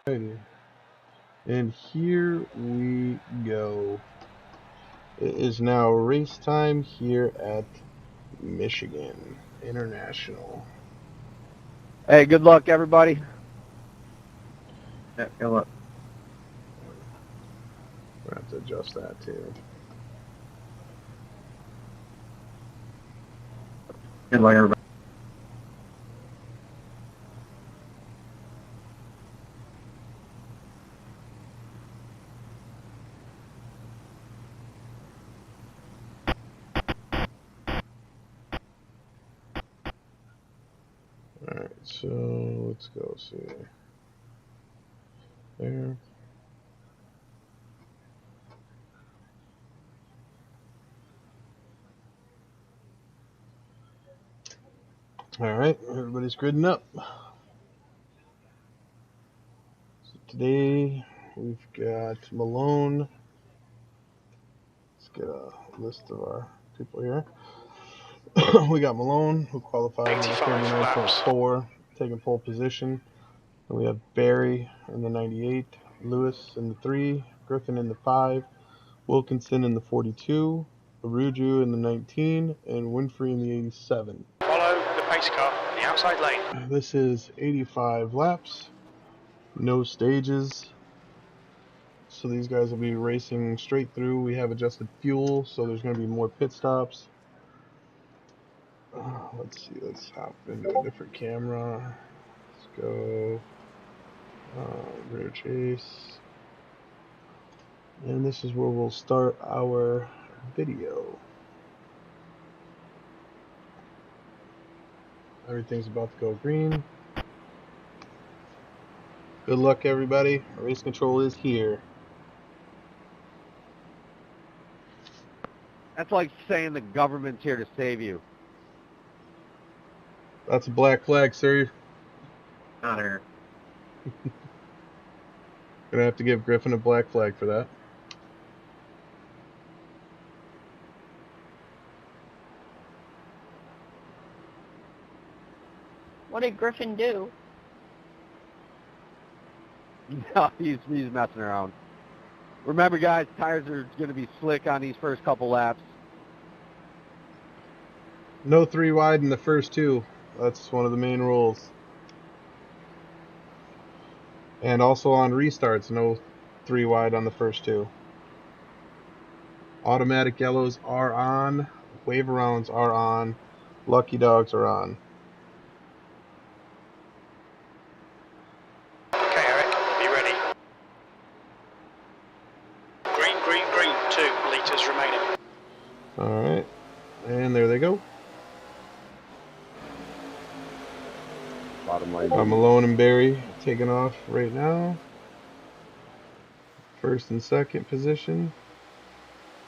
Alrighty. And here we go. It is now race time here at Michigan International. Hey, good luck, everybody. Yeah, good luck. We're going to have to adjust that too. Good luck, everybody. Alright, so let's go see. There. Alright, everybody's gridding up. So today we've got Malone. Let's get a list of our people here. We got Malone, who qualified with a 39.4, taking pole position. And we have Barry in the 98, Lewis in the 3, Griffin in the 5, Wilkinson in the 42, Araujo in the 19, and Winfrey in the 87. Follow the pace car in the outside lane. This is 85 laps, no stages. So these guys will be racing straight through. We have adjusted fuel, so there's going to be more pit stops. Let's see, let's hop into a different camera. Let's go rear chase. And this is where we'll start our video. Everything's about to go green. Good luck, everybody. Race control is here. That's like saying the government's here to save you. That's a black flag, sir. Not here. Gonna have to give Griffin a black flag for that. What did Griffin do? No, he's messing around. Remember, guys, tires are going to be slick on these first couple laps. No 3 wide in the first 2. That's one of the main rules. And also on restarts, no 3 wide on the first 2. Automatic yellows are on. Wave arounds are on. Lucky dogs are on. Okay, Eric, be ready. Green, green, green. 2 litres remaining. Alright. And there they go. Bottom line. Malone and Barry taking off right now. First and second position.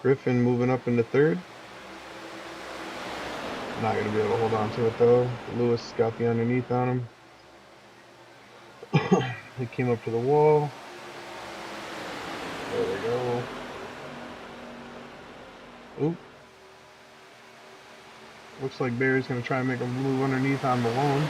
Griffin moving up into third. Not going to be able to hold on to it though. Lewis got the underneath on him. He came up to the wall. There we go. Oop. Looks like Barry's going to try and make a move underneath on Malone.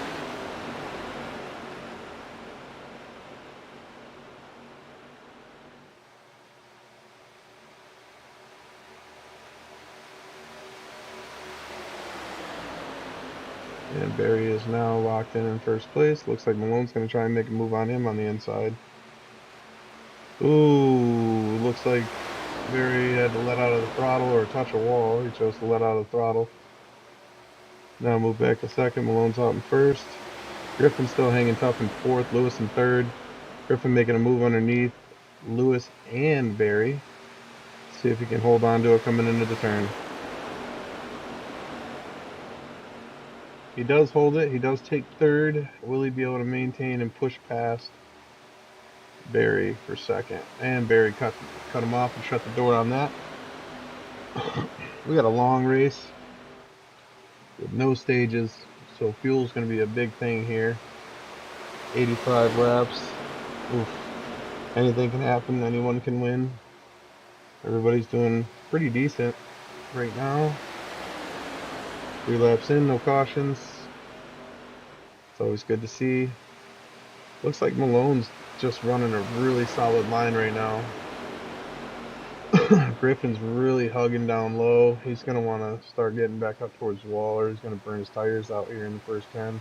And Barry is now locked in first place. Looks like Malone's going to try and make a move on him on the inside. Ooh, looks like Barry had to let out of the throttle or touch a wall. He chose to let out of the throttle. Now move back to second. Malone's out in first. Griffin still hanging tough in fourth. Lewis in third. Griffin making a move underneath Lewis and Barry. See if he can hold on to it coming into the turn. He does hold it. He does take third. Will he be able to maintain and push past Barry for second? And Barry cut him off and shut the door on that. We got a long race with no stages, so fuel's going to be a big thing here. 85 laps. Oof. Anything can happen. Anyone can win. Everybody's doing pretty decent right now. 3 laps in, no cautions. It's always good to see. Looks like Malone's just running a really solid line right now. Griffin's really hugging down low. He's going to want to start getting back up towards the wall, or he's going to burn his tires out here in the first 10.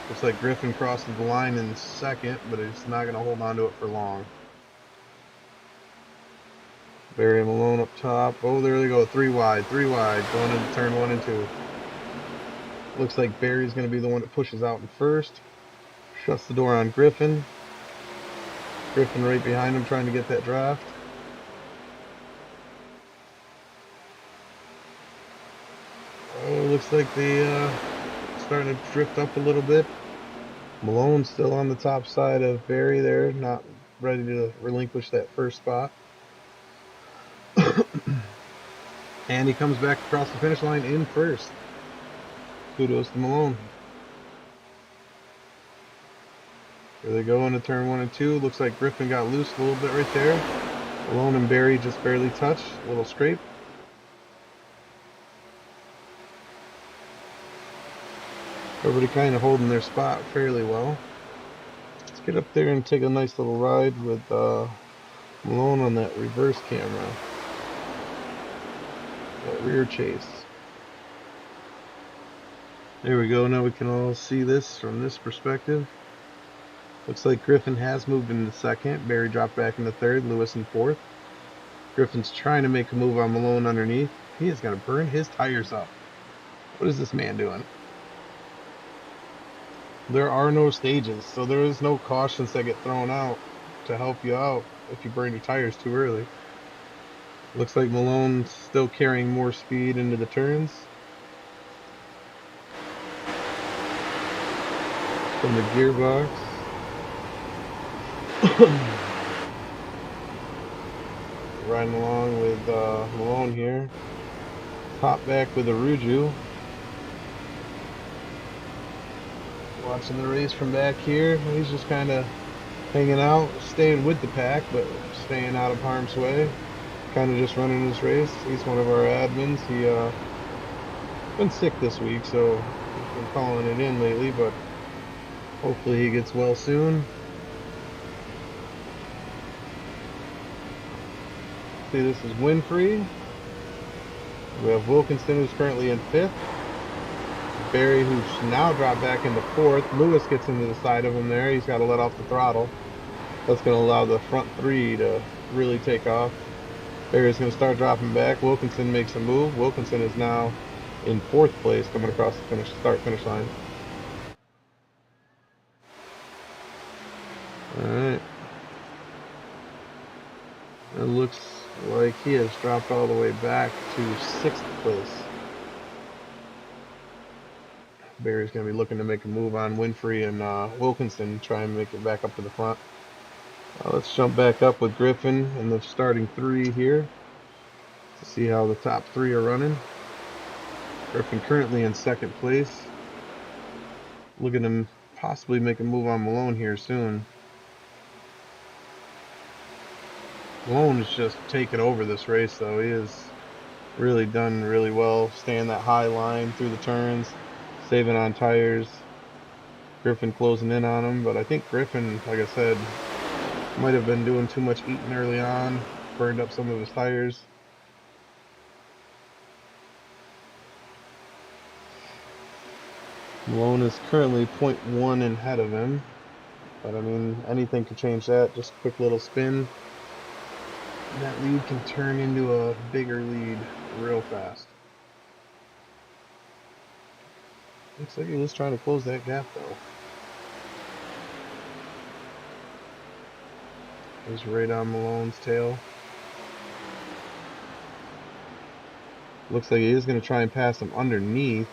Looks like Griffin crosses the line in second, but he's not going to hold on to it for long. Barry and Malone up top. Oh, there they go. 3 wide, going into turn 1 and 2. Looks like Barry's going to be the one that pushes out in first. Shuts the door on Griffin. Griffin right behind him trying to get that draft. Oh, looks like they starting to drift up a little bit. Malone's still on the top side of Barry there, not ready to relinquish that first spot. And he comes back across the finish line in first. Kudos to Malone. Here they go into turn 1 and 2. Looks like Griffin got loose a little bit right there. Malone and Barry just barely touched. A little scrape. Everybody kind of holding their spot fairly well. Let's get up there and take a nice little ride with Malone on that reverse camera. That rear chase. There we go. Now we can all see this from this perspective. Looks like Griffin has moved into second. Barry dropped back into third. Lewis in fourth. Griffin's trying to make a move on Malone underneath. He is going to burn his tires up. What is this man doing? There are no stages, so there is no cautions that get thrown out to help you out if you burn your tires too early. Looks like Malone's still carrying more speed into the turns. From the gearbox. Riding along with Malone here. Hop back with Araujo. Watching the race from back here. He's just kind of hanging out, staying with the pack, but staying out of harm's way. Kind of just running his race. He's one of our admins. He been sick this week, so he's been calling it in lately, but hopefully he gets well soon. See, this is Winfrey. We have Wilkinson, who's currently in fifth. Barry, who's now dropped back into fourth. Lewis gets into the side of him there. He's got to let off the throttle. That's going to allow the front three to really take off. Barry's going to start dropping back. Wilkinson makes a move. Wilkinson is now in fourth place coming across the start-finish line. Alright. It looks like he has dropped all the way back to sixth place. Barry's going to be looking to make a move on Winfrey and Wilkinson, try and make it back up to the front. Let's jump back up with Griffin and the starting three here to see how the top three are running. Griffin currently in second place. Look at him possibly make a move on Malone here soon. Malone is just taking over this race though. He has really done really well, staying that high line through the turns, saving on tires. Griffin closing in on him, but I think Griffin, like I said, might have been doing too much eating early on, burned up some of his tires. Malone is currently 0.1 ahead of him, but I mean, anything could change that. Just a quick little spin. And that lead can turn into a bigger lead real fast. Looks like he was trying to close that gap though. He's right on Malone's tail. Looks like he is going to try and pass him underneath.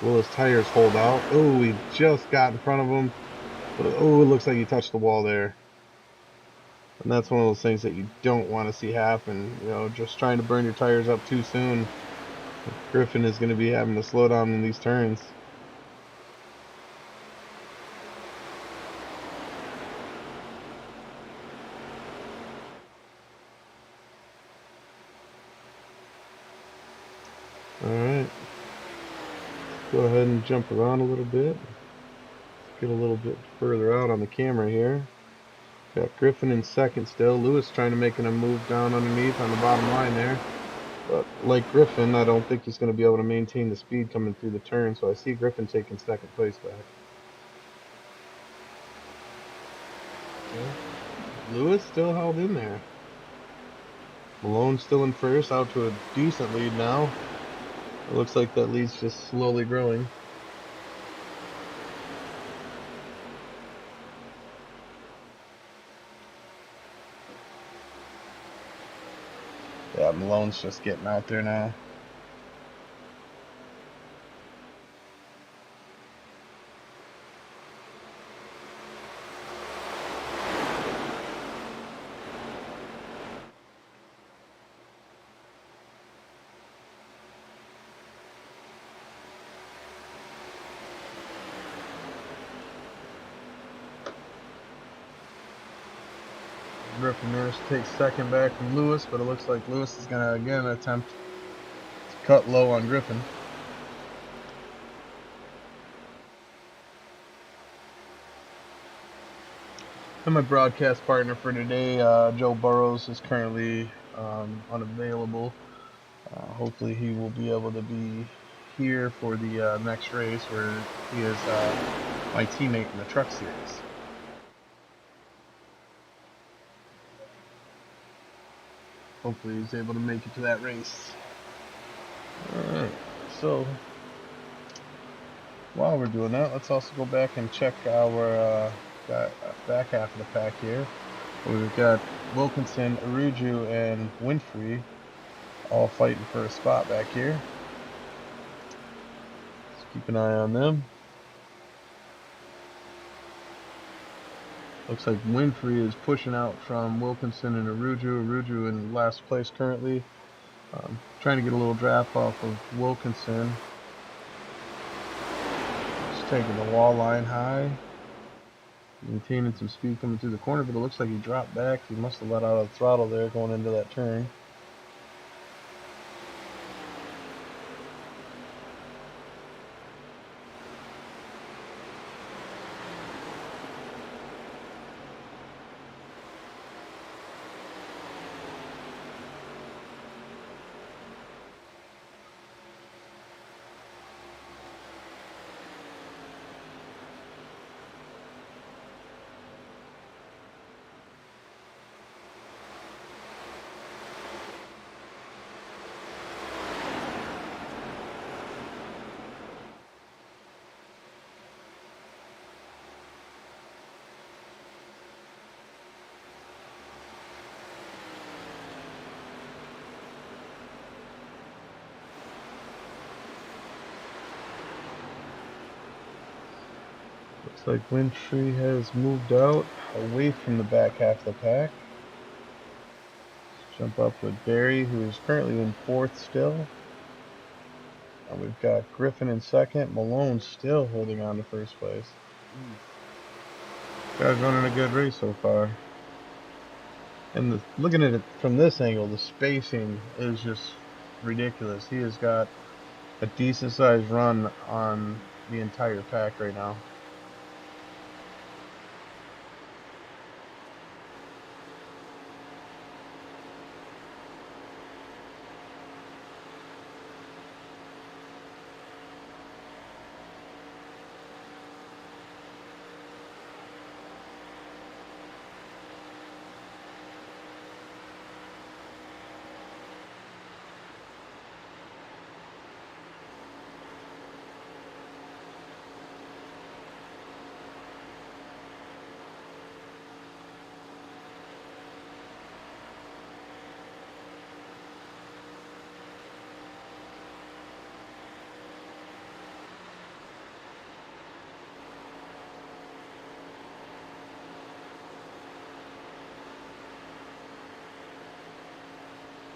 Will his tires hold out? Oh, he just got in front of him. But, oh, it looks like he touched the wall there. And that's one of those things that you don't want to see happen. You know, just trying to burn your tires up too soon. Griffin is going to be having to slow down in these turns. Alright. Go ahead and jump around a little bit. get a little bit further out on the camera here. Got Griffin in second still. Lewis trying to make a move down underneath on the bottom line there. But like Griffin, I don't think he's going to be able to maintain the speed coming through the turn, so I see Griffin taking second place back. Yeah. Lewis still held in there. Malone still in first, out to a decent lead now. It looks like that lead's just slowly growing. Yeah, Malone's just getting out there now. Griffin managed to take second back from Lewis, but it looks like Lewis is going to again attempt to cut low on Griffin. And my broadcast partner for today, Joe Burrows, is currently unavailable. Hopefully he will be able to be here for the next race where he is my teammate in the truck series. Hopefully he's able to make it to that race. Alright, so while we're doing that, let's also go back and check our back half of the pack here. We've got Wilkinson, Araujo, and Winfrey all fighting for a spot back here. Let's keep an eye on them. Looks like Winfrey is pushing out from Wilkinson and Araujo. Araujo in last place currently. Trying to get a little draft off of Wilkinson. Just taking the wall line high. Maintaining some speed coming through the corner, but it looks like he dropped back. He must have let out of the throttle there going into that turn. Looks like Winfrey has moved out away from the back half of the pack. Let's jump up with Barry, who is currently in fourth still. And we've got Griffin in second. Malone still holding on to first place. Guys running a good race so far. And looking at it from this angle, the spacing is just ridiculous. He has got a decent sized run on the entire pack right now.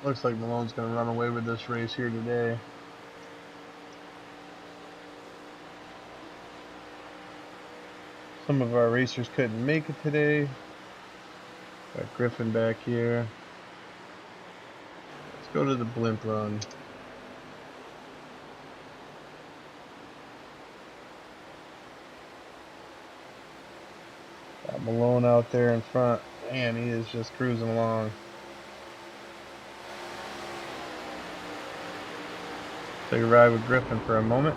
Looks like Malone's going to run away with this race here today. Some of our racers couldn't make it today. Got Griffin back here. Let's go to the blimp run. Malone out there in front, and he is just cruising along. Take a ride with Griffin for a moment.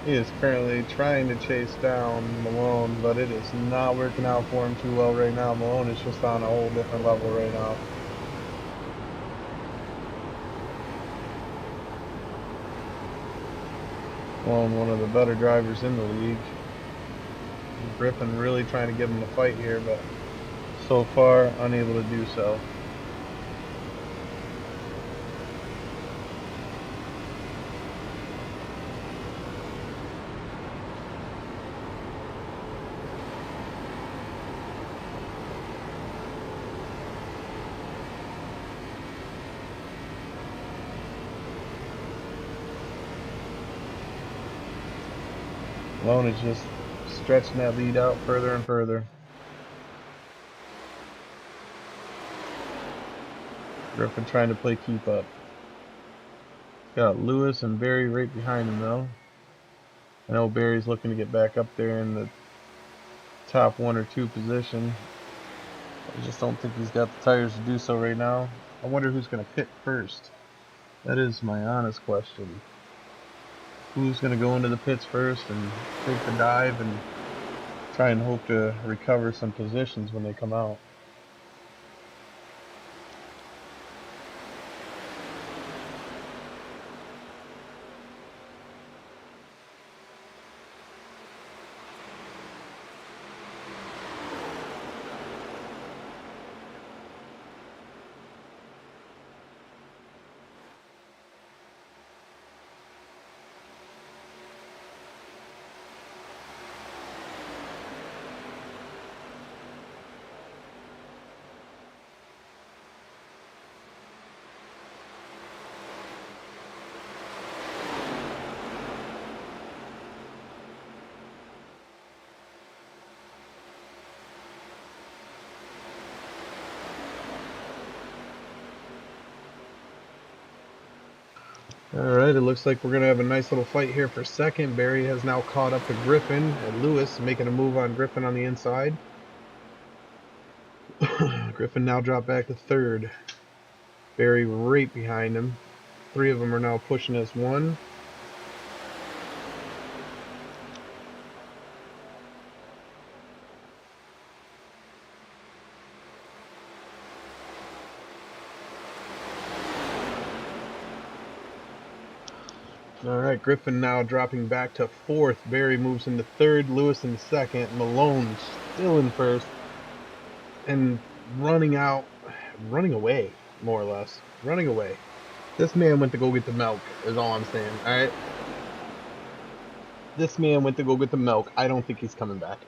He is currently trying to chase down Malone, but it is not working out for him too well right now. Malone is just on a whole different level right now. Malone, one of the better drivers in the league. Griffin really trying to give him a fight here, but so far unable to do so. Malone is just stretching that lead out further and further. Griffin trying to play keep up. Got Lewis and Barry right behind him though. I know Barry's looking to get back up there in the top 1 or 2 position. I just don't think he's got the tires to do so right now. I wonder who's going to pit first. That is my honest question. Who's going to go into the pits first and take the dive and try and hope to recover some positions when they come out? Alright, it looks like we're going to have a nice little fight here for second. Barry has now caught up to Griffin, and Lewis making a move on Griffin on the inside. Griffin now dropped back to third. Barry right behind him. 3 of them are now pushing S1. Alright, Griffin now dropping back to fourth. Barry moves into third. Lewis in second. Malone still in first. And running away, more or less. Running away. This man went to go get the milk, is all I'm saying, alright? This man went to go get the milk. I don't think he's coming back.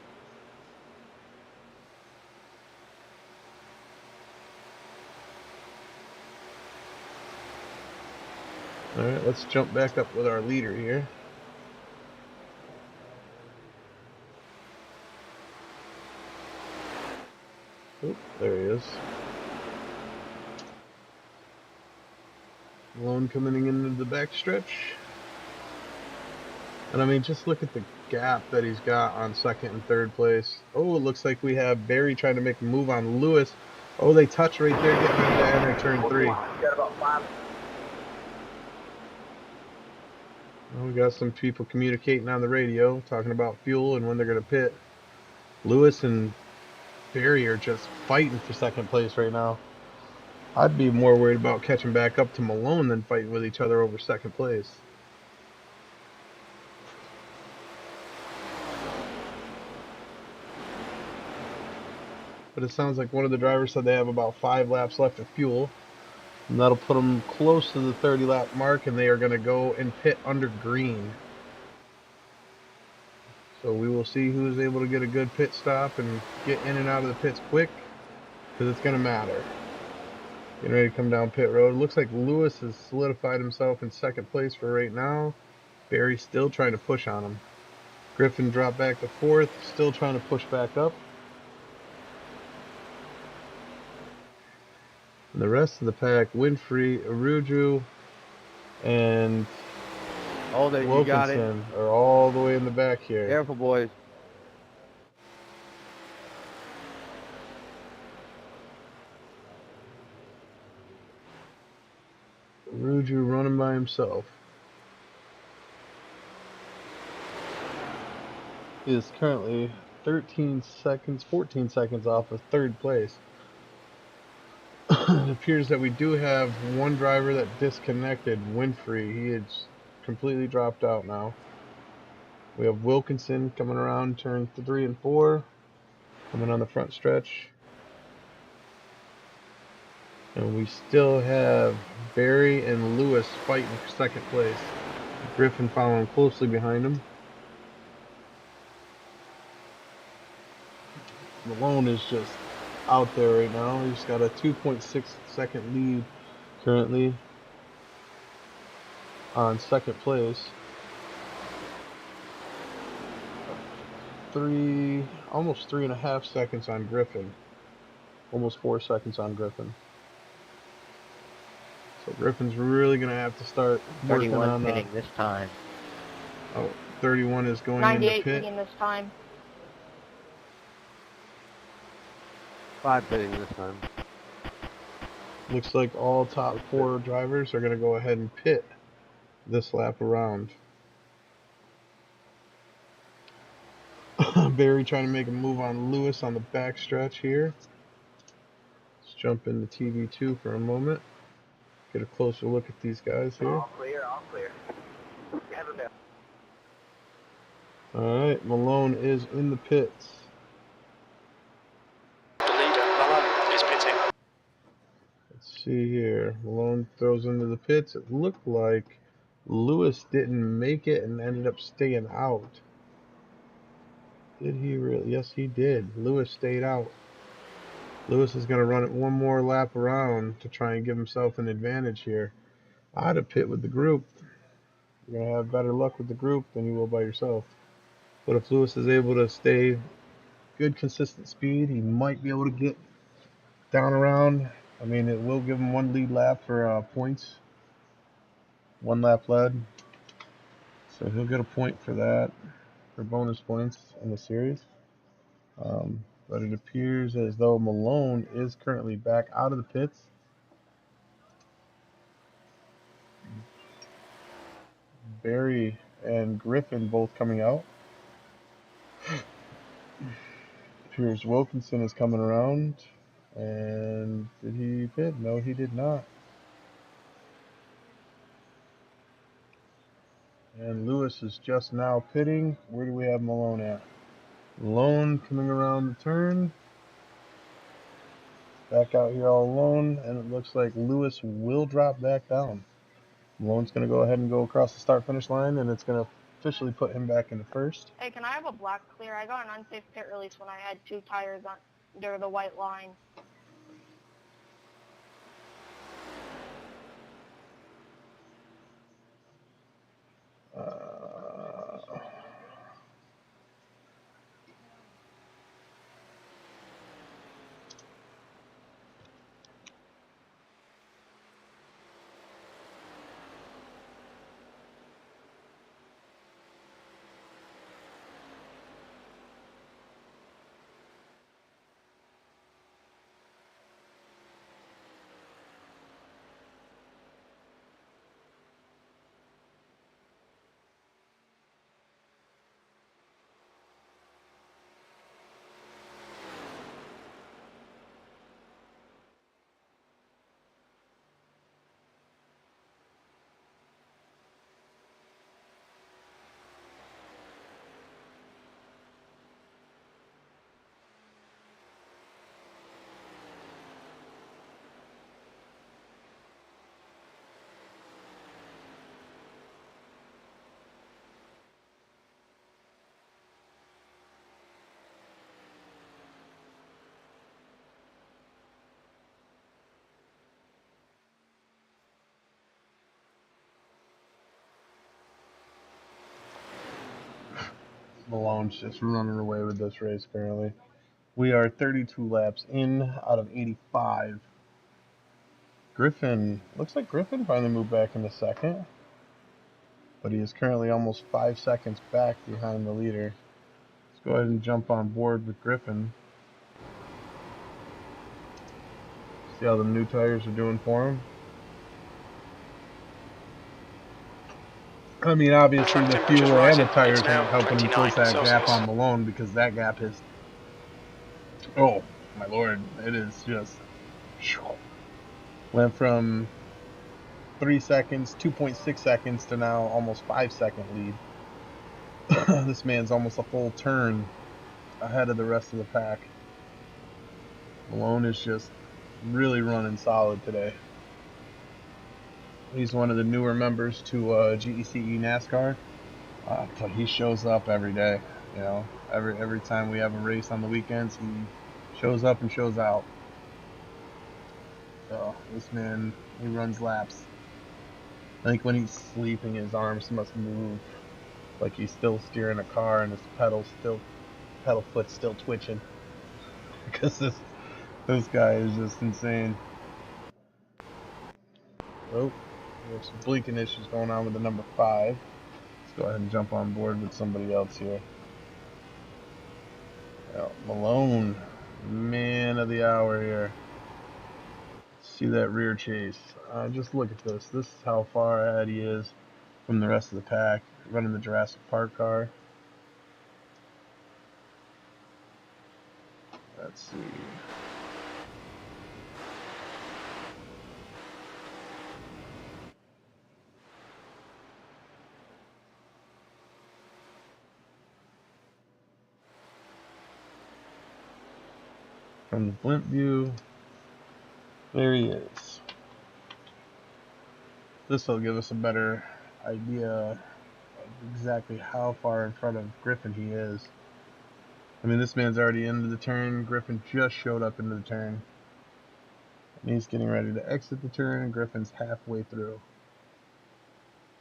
Alright, let's jump back up with our leader here. Oop, there he is. Malone coming into the backstretch. And I mean, just look at the gap that he's got on second and third place. Oh, it looks like we have Barry trying to make a move on Lewis. Oh, they touch right there, getting ready to enter turn 3. Got about 5. Well, we got some people communicating on the radio, talking about fuel and when they're going to pit. Lewis and Barry are just fighting for second place right now. I'd be more worried about catching back up to Malone than fighting with each other over second place. But it sounds like one of the drivers said they have about 5 laps left of fuel. And that'll put them close to the 30 lap mark, and they are going to go and pit under green. So we will see who's able to get a good pit stop and get in and out of the pits quick, because it's going to matter. Getting ready to come down pit road. Looks like Lewis has solidified himself in second place for right now. Barry's still trying to push on him. Griffin dropped back to fourth, still trying to push back up. And the rest of the pack, Winfrey, Araujo, and Hold it, you got it. Wilkinson are all the way in the back here. Careful, boys. Araujo running by himself. He is currently 13 seconds, 14 seconds off of third place. It appears that we do have one driver that disconnected, Winfrey. He is completely dropped out now. We have Wilkinson coming around turn 3 and 4, coming on the front stretch. And we still have Barry and Lewis fighting for second place. Griffin following closely behind him. Malone is just out there right now. He's got a 2.6 second lead currently on second place. Almost 3.5 seconds on Griffin. Almost 4 seconds on Griffin. So Griffin's really going to have to start working 31 on pitting this time. Oh, 31 is going 98 into pit. pitting this time. 5 pitting this time. Looks like all top 4 drivers are going to go ahead and pit this lap around. Barry trying to make a move on Lewis on the back stretch here. Let's jump into TV2 for a moment. Get a closer look at these guys here. All clear, all clear. Have a bell. Alright, Malone is in the pits. The leader, Malone, is pitting. Let's see here. Malone throws into the pits. It looked like Lewis didn't make it and ended up staying out. Did he really? Yes, he did. Lewis stayed out. Lewis is going to run it one more lap around to try and give himself an advantage here. I'd have pit with the group. You're going to have better luck with the group than you will by yourself. But if Lewis is able to stay good, consistent speed, he might be able to get down around. I mean, it will give him one lead lap for points. One lap led. So he'll get a point for that, for bonus points in the series. But it appears as though Malone is currently back out of the pits. Barry and Griffin both coming out. Appears Wilkinson is coming around. And did he pit? No, he did not. And Lewis is just now pitting. Where do we have Malone at? Malone coming around the turn. Back out here all alone. And it looks like Lewis will drop back down. Malone's going to go ahead and go across the start-finish line, and it's going to officially put him back into first. Hey, can I have a black clear? I got an unsafe pit release when I had 2 tires under the white line. Malone's just running away with this race currently. We are 32 laps in out of 85. Griffin, looks like Griffin finally moved back into second, but he is currently almost 5 seconds back behind the leader. Let's go ahead and jump on board with Griffin. See how the new tires are doing for him. I mean, obviously the fuel and the tires aren't helping him close that gap on Malone, because that gap is, oh my lord, it is just, went from 3 seconds, 2.6 seconds to now almost 5-second lead. This man's almost a full turn ahead of the rest of the pack. Malone is just really running solid today. He's one of the newer members to GECE NASCAR, but he shows up every day. You know, every time we have a race on the weekends, he shows up and shows out. So this man, he runs laps. I think when he's sleeping, his arms must move like he's still steering a car and his pedal foot's still twitching, because this guy is just insane. Oh, we have some blinking issues going on with the number 5. Let's go ahead and jump on board with somebody else here. Well, Malone, man of the hour here. See that rear chase. Just look at this. This is how far ahead he is from the rest of the pack, running the Jurassic Park car. Let's see. From the blimp view, there he is. This will give us a better idea of exactly how far in front of Griffin he is. I mean, this man's already into the turn. Griffin just showed up into the turn. And he's getting ready to exit the turn, and Griffin's halfway through.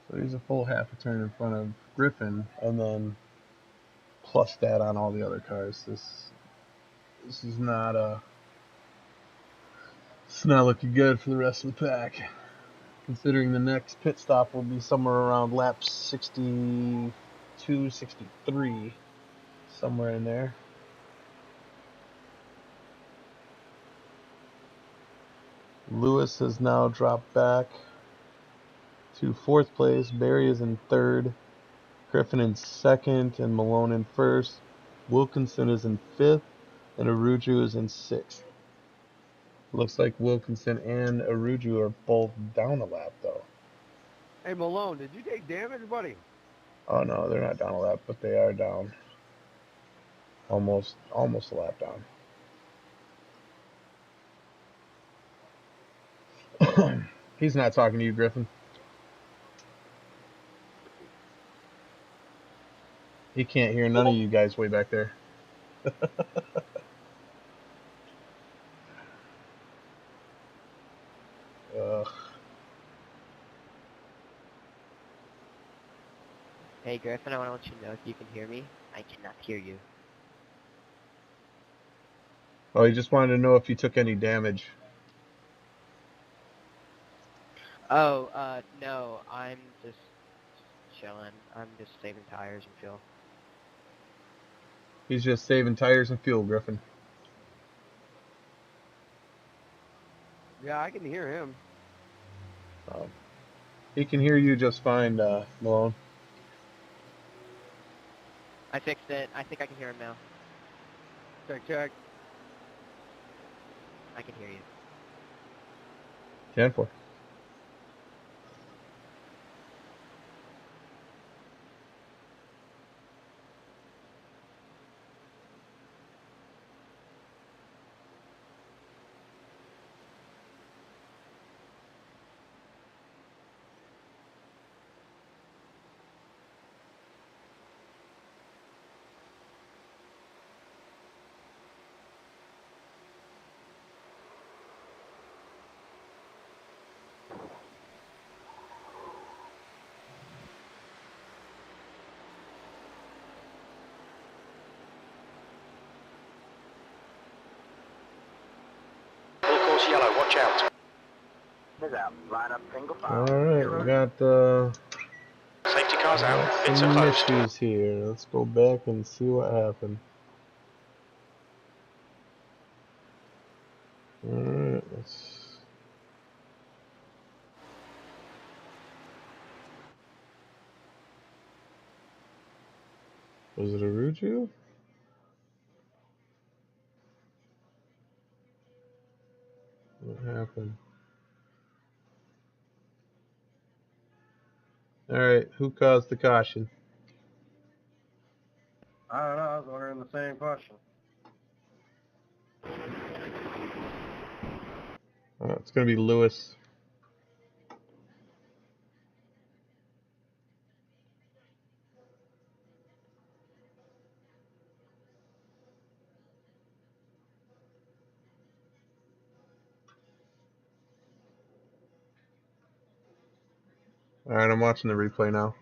So he's a full half a turn in front of Griffin, and then plus that on all the other cars. This is not it's not looking good for the rest of the pack, considering the next pit stop will be somewhere around lap 62, 63, somewhere in there. Lewis has now dropped back to 4th place. Barry is in 3rd. Griffin in 2nd, and Malone in 1st. Wilkinson is in 5th, and Araujo is in 6th. Looks like Wilkinson and Araujo are both down a lap, though. Hey, Malone, did you take damage, buddy? Oh no, they're not down a lap, but they are down. Almost a lap down. He's not talking to you, Griffin. He can't hear none of you guys way back there. Ugh. Hey Griffin, I want to let you know if you can hear me. I cannot hear you. Oh, he just wanted to know if you took any damage. Oh, no, I'm just chilling. I'm just saving tires and fuel. He's just saving tires and fuel, Griffin. Yeah, I can hear him. He can hear you just fine, Malone. I fixed it. I think I can hear him now. Check. I can hear you. 10-4. That's yellow, watch out. Is out. Line up single file. Alright, we got Safety cars out, pits are some closed. issues here. Let's go back and see what happened. Alright, let's... Was it Araujo? What happened? Alright, who caused the caution? I don't know. I was wondering the same question. It's going to be Lewis. Alright, I'm watching the replay now.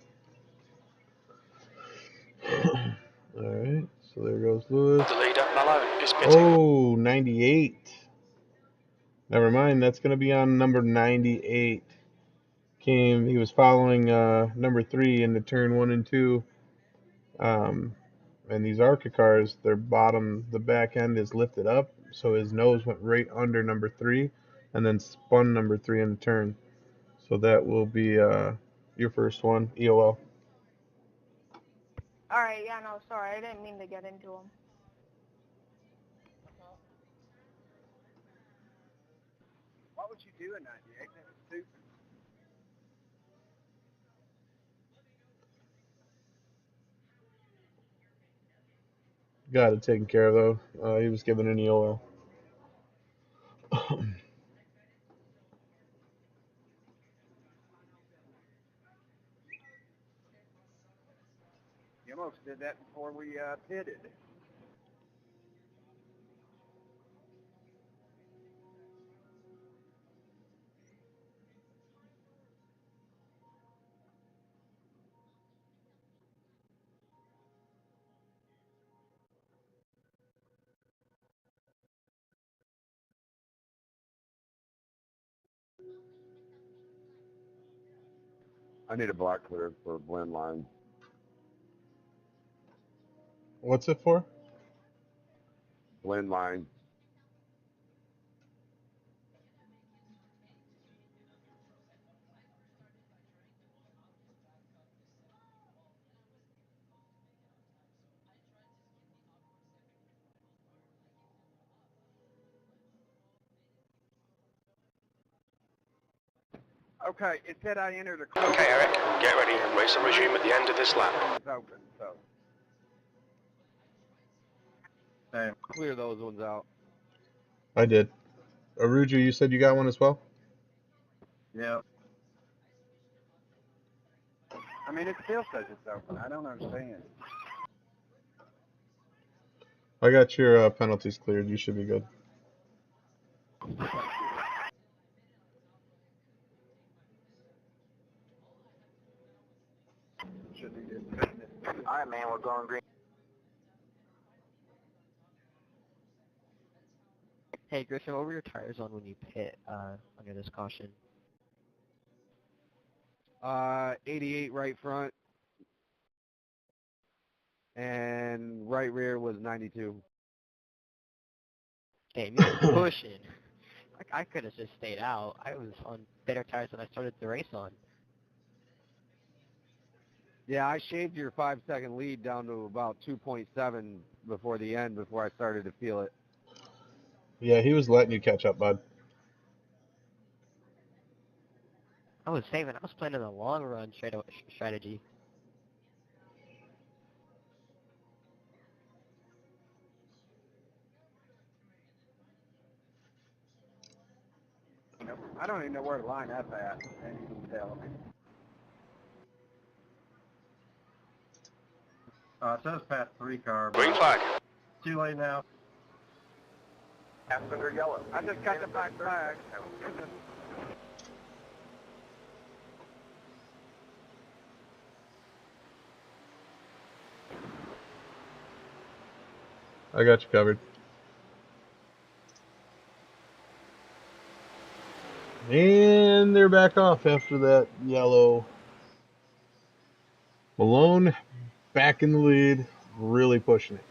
Alright, so there goes Lewis. The leader, Malone, is pitting. Oh, 98. Never mind, that's going to be on number 98. He was following number 3 into turn 1 and 2. And these ARCA cars, their bottom, the back end is lifted up, so his nose went right under number 3 and then spun number 3 in the turn. So that will be your first one, EOL. Alright, yeah, no, sorry, I didn't mean to get into him. What would you do in 98? That was stupid. Got it taken care of though. He was given an EOL. You almost did that before we pitted. I need a block cleared for blend line. What's it for? Blend line. Okay, it said I entered a close. Okay, Eric, get ready. Race will resume at the end of this lap. It's open, so. Same. Clear those ones out. I did. Araujo, you said you got one as well? Yep. I mean, it still says it's open. I don't understand. I got your penalties cleared. You should be good. Should be good. All right, man, we're going green. Hey Griffin, what were your tires on when you pit under this caution? 88 right front. And right rear was 92. Damn, you were pushing. I could have just stayed out. I was on better tires than I started the race on. Yeah, I shaved your 5-second lead down to about 2.7 before the end, before I started to feel it. Yeah, he was letting you catch up, bud. I was saving. I was planning a long run strategy. I don't even know where to line up at. And you can tell me. It says past 3 car. Green flag. Too late now. Passenger yellow. I just got the black flag. I got you covered. And they're back off after that yellow. Malone back in the lead, really pushing it.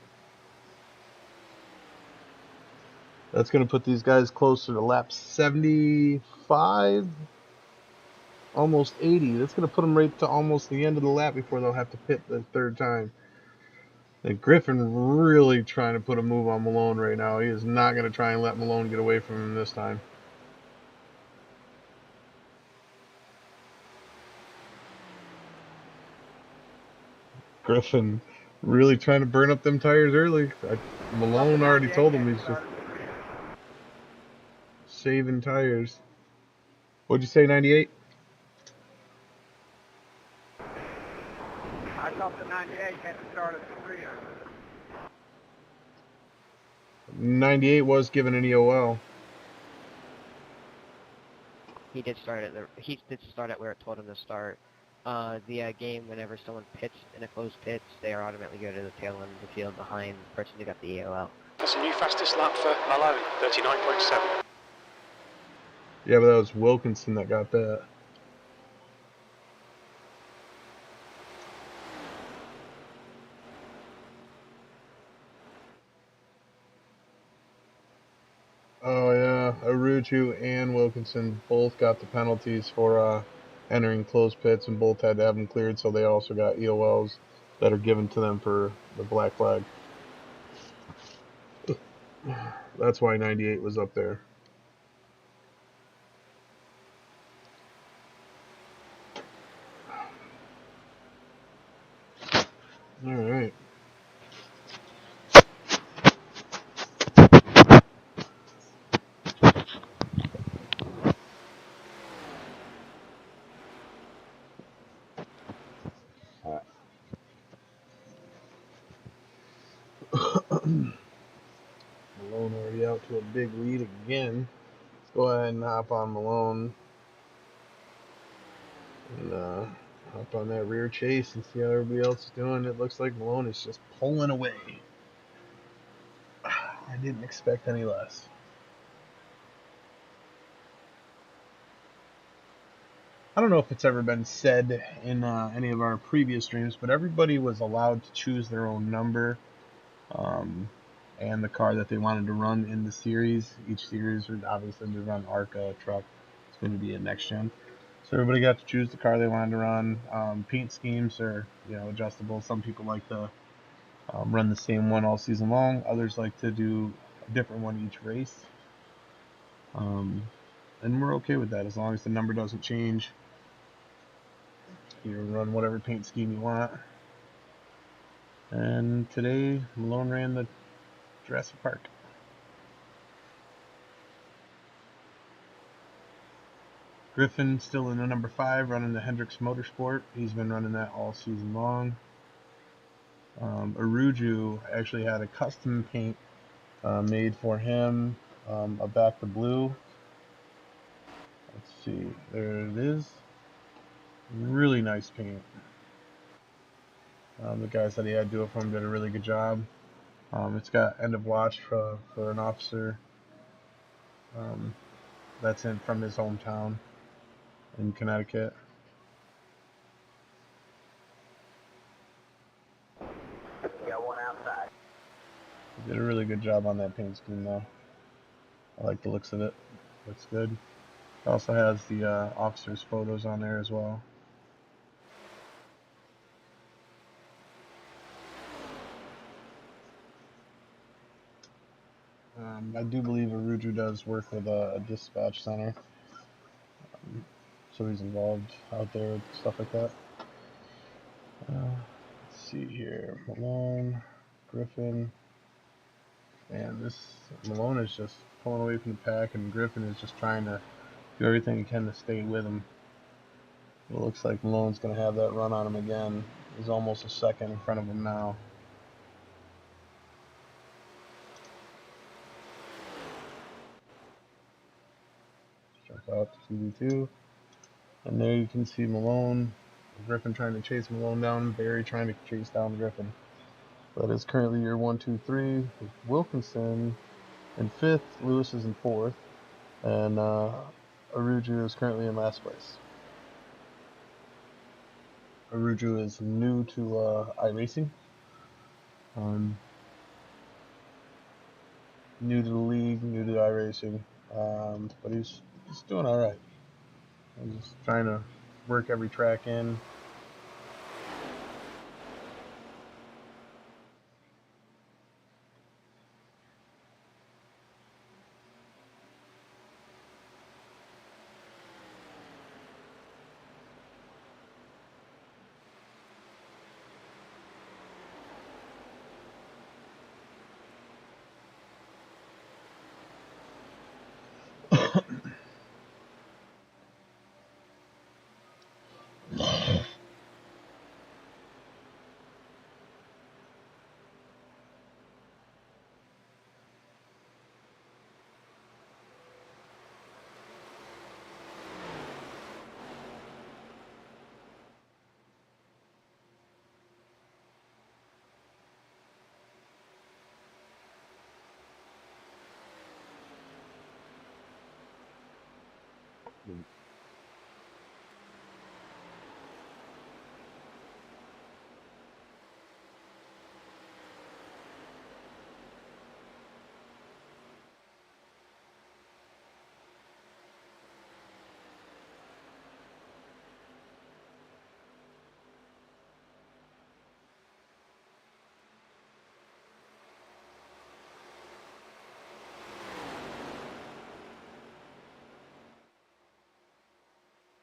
That's going to put these guys closer to lap 75, almost 80. That's going to put them right to almost the end of the lap before they'll have to pit the third time. And Griffin really trying to put a move on Malone right now. He is not going to try and let Malone get away from him this time. Griffin really trying to burn up them tires early. Malone already told him he's just saving tires. What'd you say, 98? I thought the 98 had to start at the rear. 98 was given an EOL. He did start at where it told him to start. The game, whenever someone pits in a closed pits, they automatically go to the tail end of the field behind the person who got the EOL. That's a new fastest lap for Malone, 39.7. Yeah, but that was Wilkinson that got that. Oh yeah, Araujo and Wilkinson both got the penalties for entering closed pits, and both had to have them cleared, so they also got EOLs that are given to them for the black flag. That's why 98 was up there. All right. Malone already out to a big lead again. Let's go ahead and hop on Malone and hop on that rear chase and see how everybody else is doing. It looks like Malone is just pulling away. I didn't expect any less. I don't know if it's ever been said in any of our previous streams, but everybody was allowed to choose their own number and the car that they wanted to run in the series. Each series would obviously run ARCA, truck. It's going to be a next gen. So everybody got to choose the car they wanted to run. Paint schemes are adjustable. Some people like to run the same one all season long. Others like to do a different one each race. And we're okay with that as long as the number doesn't change. You run whatever paint scheme you want. And today, Malone ran the Jurassic Park. Griffin still in the number 5, running the Hendricks Motorsport. He's been running that all season long. Araujo actually had a custom paint made for him, a back to blue. Let's see, there it is. Really nice paint. The guys that he had do it for him did a really good job. It's got end of watch for an officer. That's from his hometown in Connecticut. Got one outside. He did a really good job on that paint scheme though. I like the looks of it. Looks good. It also has the officers' photos on there as well. I do believe Araujo does work with a dispatch center. So he's involved out there with stuff like that. Let's see here. Malone, Griffin. And this Malone is just pulling away from the pack, and Griffin is just trying to do everything he can to stay with him. It looks like Malone's going to have that run on him again. He's almost a second in front of him now. Jump out to 2v2. And there you can see Malone, Griffin trying to chase Malone down, Barry trying to chase down Griffin. That is currently your 1, 2, 3 with Wilkinson in 5th, Lewis is in 4th, and Araujo is currently in last place. Araujo is new to iRacing. New to the league, new to iRacing, but he's doing all right. I'm just trying to work every track in.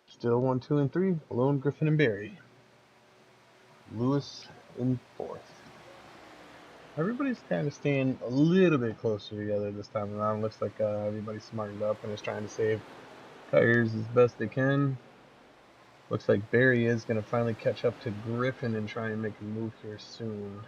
Still 1, 2, and 3. Malone, Griffin, and Barry. Lewis in 4th. Everybody's kind of staying a little bit closer together this time around. Looks like everybody's smartened up and is trying to save tires as best they can. Looks like Barry is going to finally catch up to Griffin and try and make a move here soon.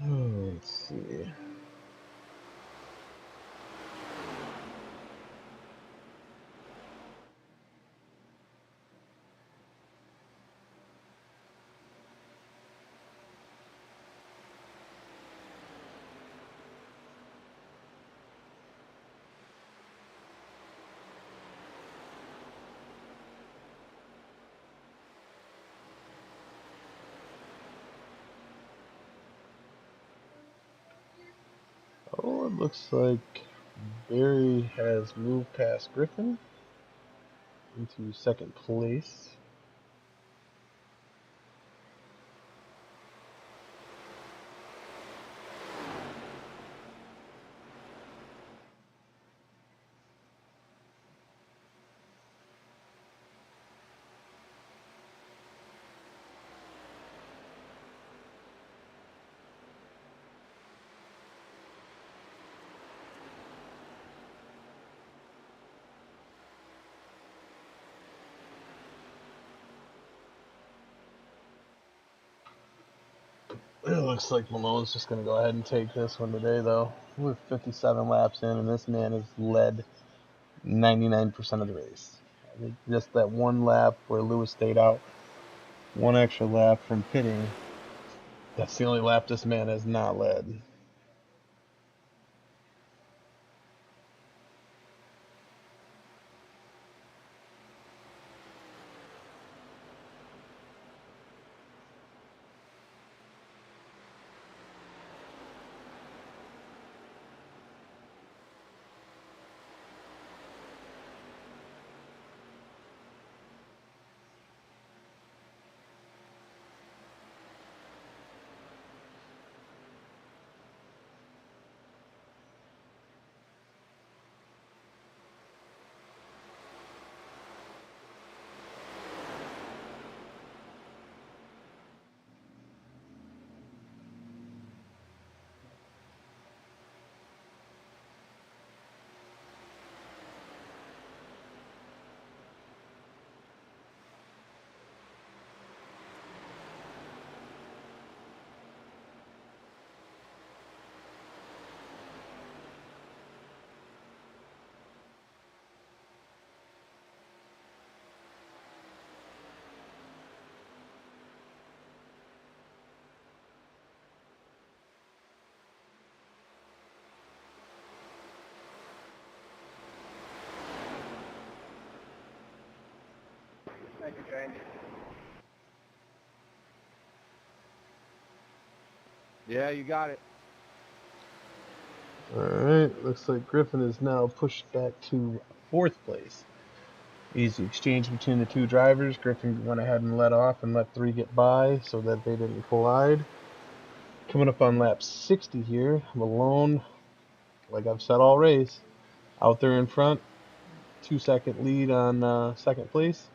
Oh, let's see. Oh, it looks like Barry has moved past Griffin into 2nd place. It looks like Malone's just going to go ahead and take this one today, though. We're 57 laps in, and this man has led 99% of the race. I think just that one lap where Lewis stayed out, one extra lap from pitting, that's the only lap this man has not led. Thank you, James. Yeah, you got it. Alright, looks like Griffin is now pushed back to 4th place. Easy exchange between the two drivers. Griffin went ahead and let off and let 3 get by so that they didn't collide. Coming up on lap 60 here, Malone, like I've said all race, out there in front. 2-second lead on 2nd place.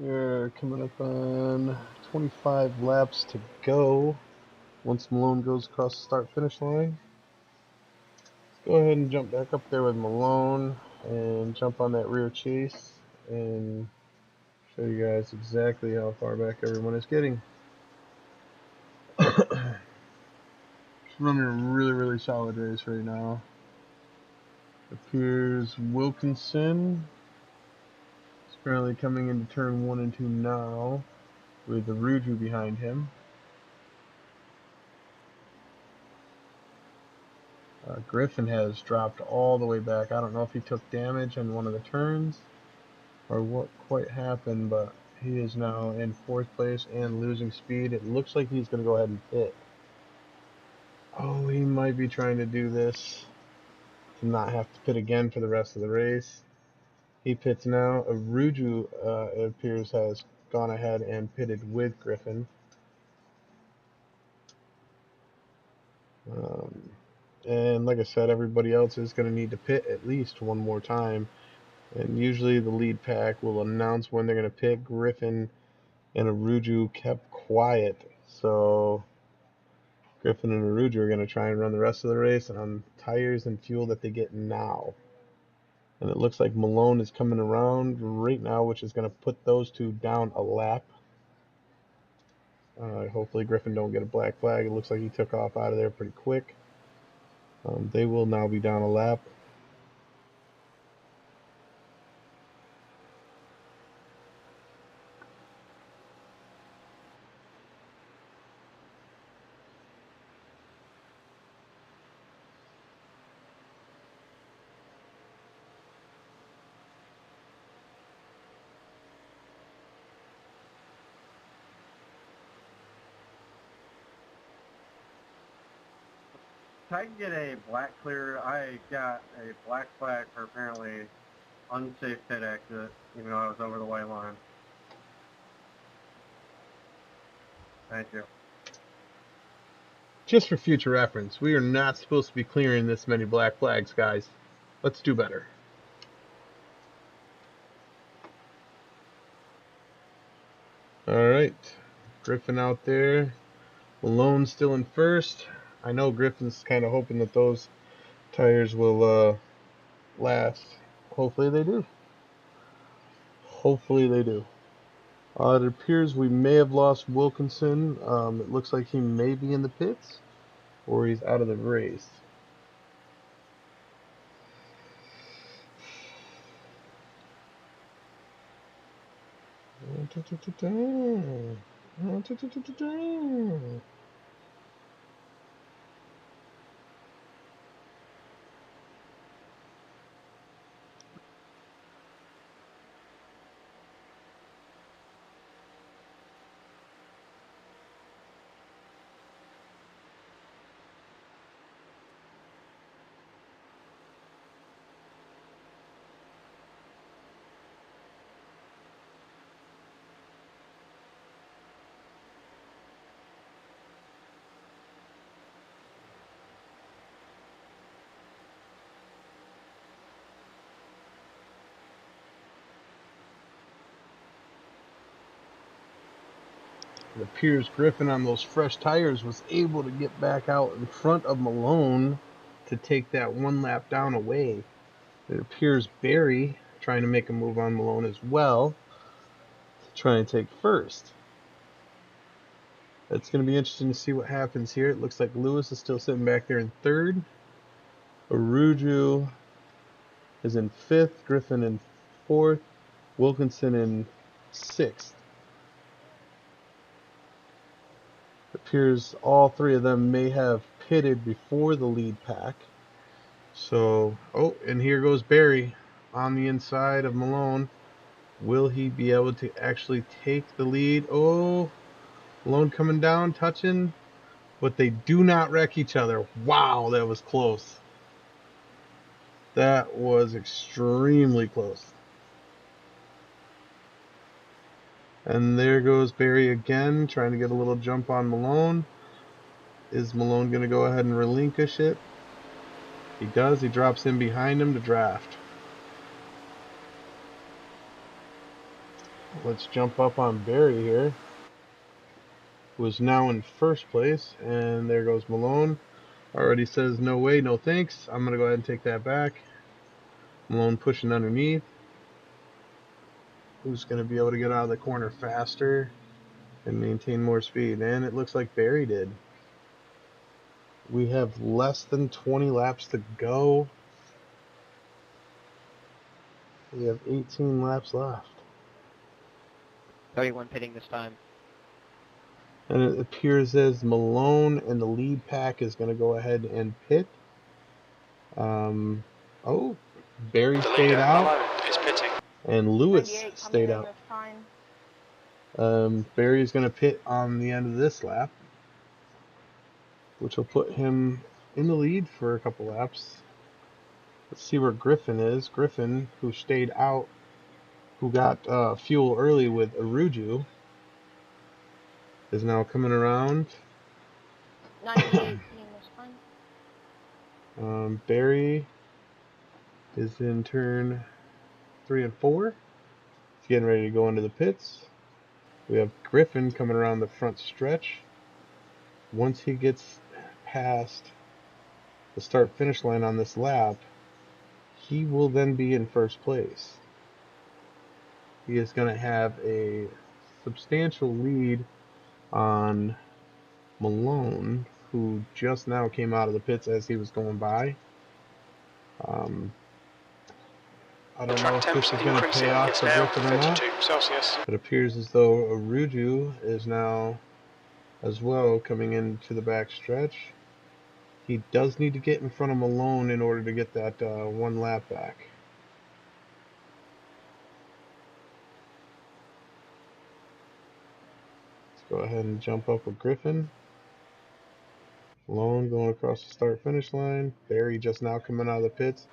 We're coming up on 25 laps to go. Once Malone goes across the start-finish line, let's go ahead and jump back up there with Malone and jump on that rear chase and show you guys exactly how far back everyone is getting. Running a really, really solid race right now. Appears Wilkinson is currently coming into turn 1 and 2 now with the Araujo behind him. Griffin has dropped all the way back. I don't know if he took damage on one of the turns or what quite happened, but he is now in 4th place and losing speed. It looks like he's going to go ahead and pit. Oh, he might be trying to do this to not have to pit again for the rest of the race. He pits now. Araujo, it appears, has gone ahead and pitted with Griffin. And like I said, everybody else is going to need to pit at least one more time. And usually the lead pack will announce when they're going to pit. Griffin and Araujo kept quiet. So Griffin and Araujo are going to try and run the rest of the race on tires and fuel that they get now. And it looks like Malone is coming around right now, which is going to put those two down a lap. Hopefully Griffin don't get a black flag. It looks like he took off out of there pretty quick. They will now be down a lap. If I can get a black clear, I got a black flag for apparently unsafe pit exit, even though I was over the white line. Thank you. Just for future reference, we are not supposed to be clearing this many black flags, guys. Let's do better. Alright, Griffin out there. Malone still in first. I know Griffin's kind of hoping that those tires will last. Hopefully they do. Hopefully they do. It appears we may have lost Wilkinson. It looks like he may be in the pits, or he's out of the race. It appears Griffin on those fresh tires was able to get back out in front of Malone to take that one lap down away. It appears Barry trying to make a move on Malone as well to try and take first. It's going to be interesting to see what happens here. It looks like Lewis is still sitting back there in third. Araujo is in fifth. Griffin in fourth. Wilkinson in sixth. It appears all three of them may have pitted before the lead pack. So, oh, and here goes Barry on the inside of Malone. Will he be able to actually take the lead? Oh, Malone coming down, touching, but they do not wreck each other. Wow, that was close. That was extremely close. And there goes Barry again, trying to get a little jump on Malone. Is Malone going to go ahead and relinquish it? He does. He drops in behind him to draft. Let's jump up on Barry here, who is now in first place. And there goes Malone. Already says, no way, no thanks. I'm going to go ahead and take that back. Malone pushing underneath. Who's going to be able to get out of the corner faster and maintain more speed? And it looks like Barry did. We have less than 20 laps to go. We have 18 laps left. 31 pitting this time. And it appears as Malone and the lead pack is going to go ahead and pit. Oh, Barry The stayed leader, out. Malone, is pitting. And Lewis 98 coming stayed in out. this time. Barry's going to pit on the end of this lap, which will put him in the lead for a couple laps. Let's see where Griffin is. Griffin, who stayed out, who got fuel early with Araujo, is now coming around. 98 team this time. Barry is in turn 3 and 4. He's getting ready to go into the pits. We have Griffin coming around the front stretch. Once he gets past the start-finish line on this lap, he will then be in first place. He is going to have a substantial lead on Malone, who just now came out of the pits as he was going by. I don't know if this is going to pay off for Griffin or not. It appears as though Araujo is now as well coming into the back stretch. He does need to get in front of Malone in order to get that one lap back. Let's go ahead and jump up with Griffin. Malone going across the start-finish line. Barry just now coming out of the pits.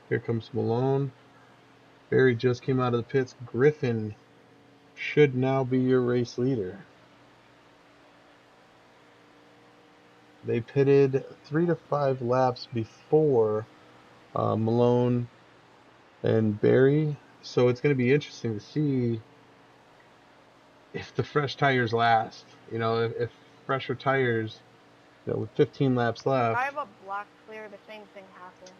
Here comes Malone. Barry just came out of the pits. Griffin should now be your race leader. They pitted 3 to 5 laps before Malone and Barry, so it's going to be interesting to see if the fresh tires last. You know, if fresher tires, you know, with 15 laps If I left. have a block clear, the same thing happens.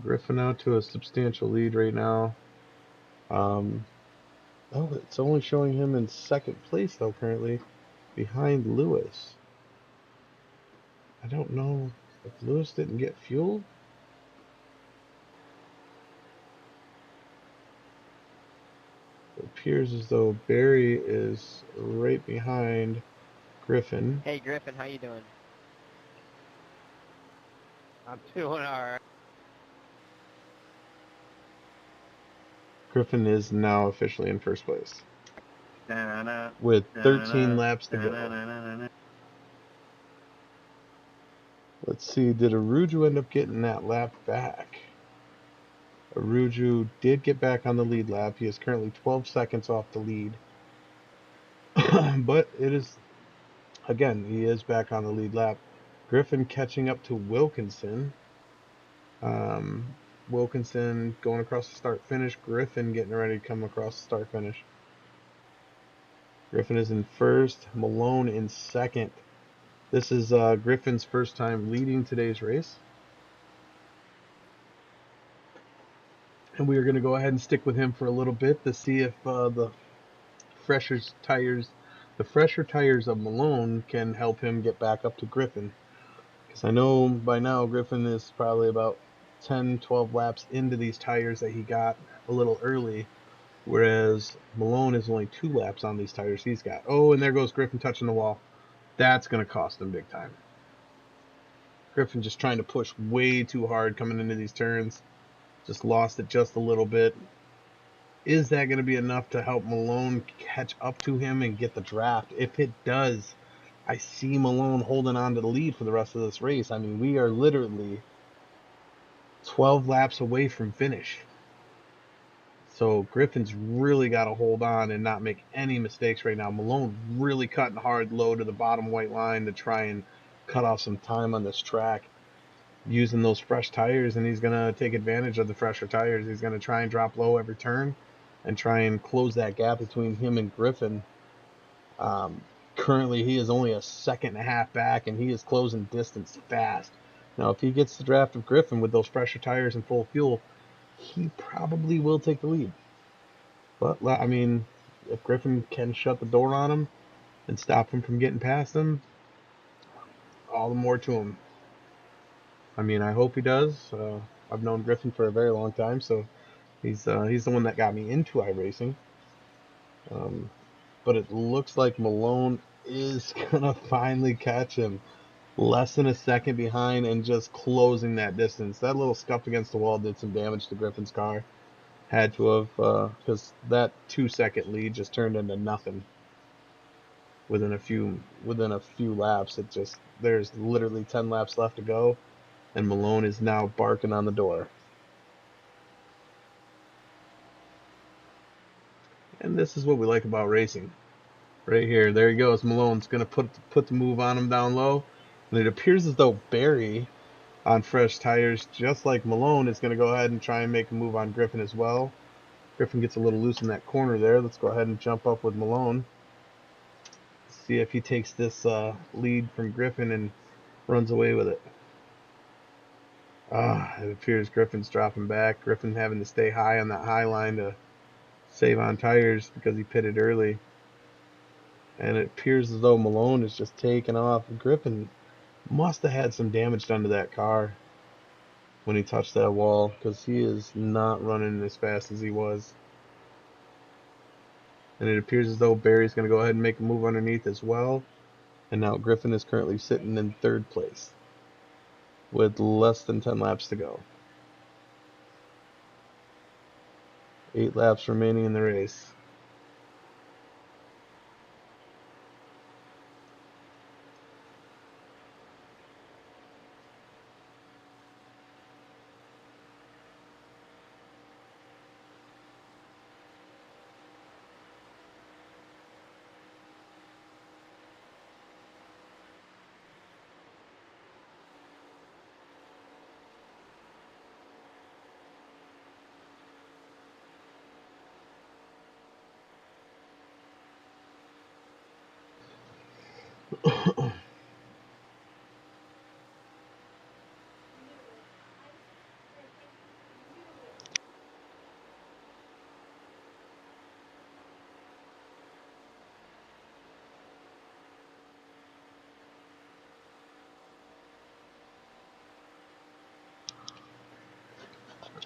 Griffin out to a substantial lead right now. Oh, it's only showing him in second place though currently, behind Lewis. I don't know if Lewis didn't get fuel. It appears as though Barry is right behind Griffin. Hey Griffin, how you doing? I'm doing all right. Griffin is now officially in first place Da-na-na, with 13 da-na-na, laps to go. da-na-na-na-na. Let's see, did Araujo end up getting that lap back? Araujo did get back on the lead lap. He is currently 12 seconds off the lead. But it is, again, he is back on the lead lap. Griffin catching up to Wilkinson. Wilkinson going across the start finish. Griffin getting ready to come across the start finish. Griffin is in first, Malone in second. This is Griffin's first time leading today's race. And we are going to go ahead and stick with him for a little bit to see if the fresher tires of Malone can help him get back up to Griffin. Because I know by now Griffin is probably about 10, 12 laps into these tires that he got a little early, whereas Malone is only 2 laps on these tires he's got. Oh, and there goes Griffin touching the wall. That's going to cost him big time. Griffin just trying to push way too hard coming into these turns. Just lost it just a little bit. Is that going to be enough to help Malone catch up to him and get the draft? If it does, I see Malone holding on to the lead for the rest of this race. I mean, we are literally 12 laps away from finish. So Griffin's really got to hold on and not make any mistakes right now. Malone really cutting hard low to the bottom white line to try and cut off some time on this track using those fresh tires, and he's going to take advantage of the fresher tires. He's going to try and drop low every turn and try and close that gap between him and Griffin. Currently, he is only a second and a half back, and he is closing distance fast. Now, if he gets the draft of Griffin with those fresher tires and full fuel, he probably will take the lead. But, I mean, if Griffin can shut the door on him and stop him from getting past him, all the more to him. I mean, I hope he does. I've known Griffin for a very long time, so he's the one that got me into iRacing. But it looks like Malone is gonna finally catch him. Less than a second behind and just closing that distance. That little scuff against the wall did some damage to Griffin's car. Had to have, because that 2-second lead just turned into nothing. Within a few laps, there's literally 10 laps left to go, and Malone is now barking on the door. And this is what we like about racing. Right here, there he goes. Malone's going to put the move on him down low. And it appears as though Barry, on fresh tires, just like Malone, is going to go ahead and try and make a move on Griffin as well. Griffin gets a little loose in that corner there. Let's go ahead and jump up with Malone. See if he takes this lead from Griffin and runs away with it. It appears Griffin's dropping back. Griffin having to stay high on that high line to save on tires because he pitted early. And it appears as though Malone is just taking off. Griffin must have had some damage done to that car when he touched that wall, because he is not running as fast as he was. And it appears as though Barry's going to go ahead and make a move underneath as well. And now Griffin is currently sitting in third place with less than 10 laps to go. 8 laps remaining in the race.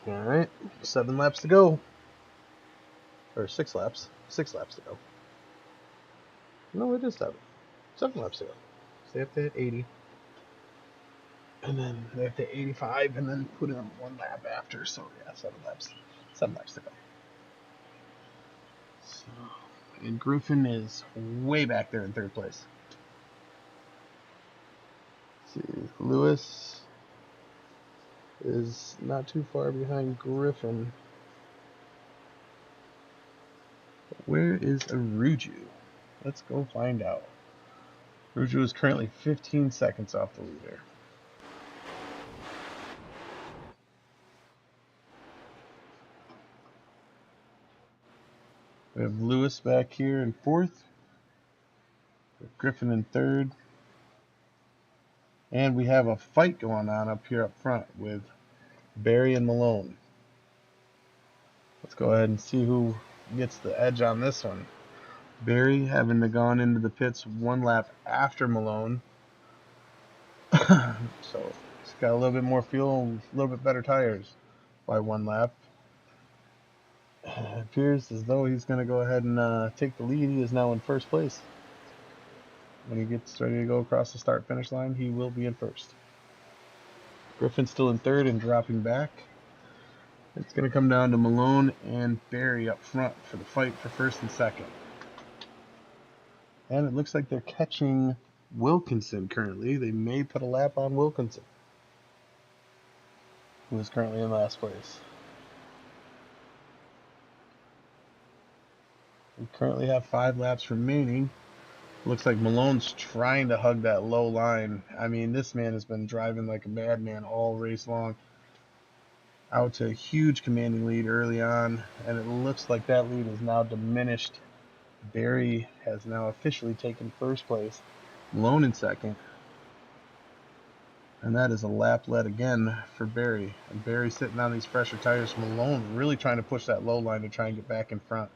Alright, 7 laps to go. Or 6 laps. 6 laps to go. No, it is 7. 7 laps to go. So they have to hit 80. And then they have to hit 85 and then put in 1 lap after. So yeah, 7 laps. 7 laps to go. So, and Griffin is way back there in third place. Let's see, Lewis is not too far behind Griffin. Where is Araujo? Let's go find out. Araujo is currently 15 seconds off the leader. We have Lewis back here in fourth. Griffin in third. And we have a fight going on up here up front with Barry and Malone. Let's go ahead and see who gets the edge on this one. Barry having to gone into the pits 1 lap after Malone. So he's got a little bit more fuel, a little bit better tires by 1 lap. It appears as though he's going to go ahead and take the lead. He is now in first place. When he gets ready to go across the start-finish line, he will be in first. Griffin's still in third and dropping back. It's going to come down to Malone and Barry up front for the fight for first and second. And it looks like they're catching Wilkinson currently. They may put a lap on Wilkinson, who is currently in last place. We currently have 5 laps remaining. Looks like Malone's trying to hug that low line. I mean, this man has been driving like a madman all race long. Out to a huge commanding lead early on, and it looks like that lead is now diminished. Barry has now officially taken first place. Malone in second. And that is a lap led again for Barry. And Barry sitting on these fresher tires. Malone really trying to push that low line to try and get back in front.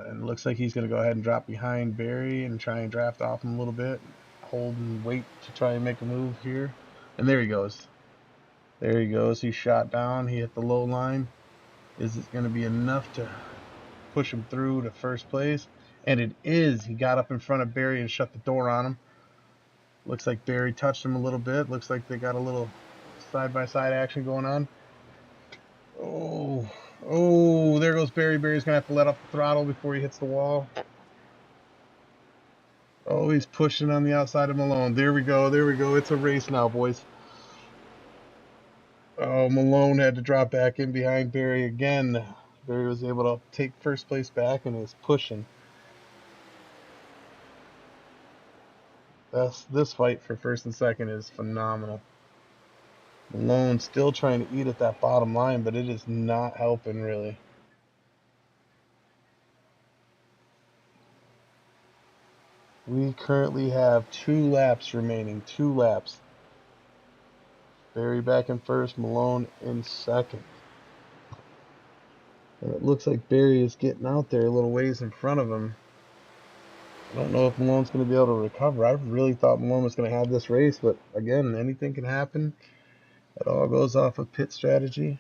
And it looks like he's going to go ahead and drop behind Barry and try and draft off him a little bit. Hold and wait to try and make a move here. And there he goes. There he goes. He shot down. He hit the low line. Is it going to be enough to push him through to first place? And it is. He got up in front of Barry and shut the door on him. Looks like Barry touched him a little bit. Looks like they got a little side-by-side action going on. Oh, there goes Barry. Barry's going to have to let off the throttle before he hits the wall. Oh, he's pushing on the outside of Malone. There we go. There we go. It's a race now, boys. Oh, Malone had to drop back in behind Barry again. Barry was able to take first place back and is pushing. This fight for first and second is phenomenal. Malone still trying to eat at that bottom line, but it is not helping really. We currently have 2 laps remaining. 2 laps. Barry back in first, Malone in second. And it looks like Barry is getting out there a little ways in front of him. I don't know if Malone's going to be able to recover. I really thought Malone was going to have this race, but again, anything can happen. It all goes off of pit strategy.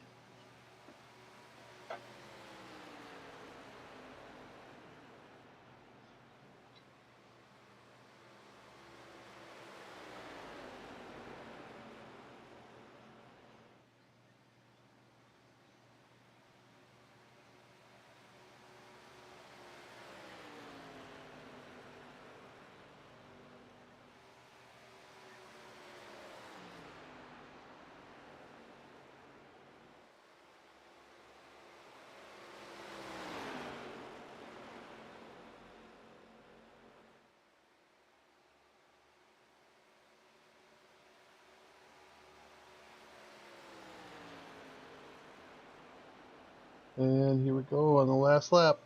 And here we go on the last lap.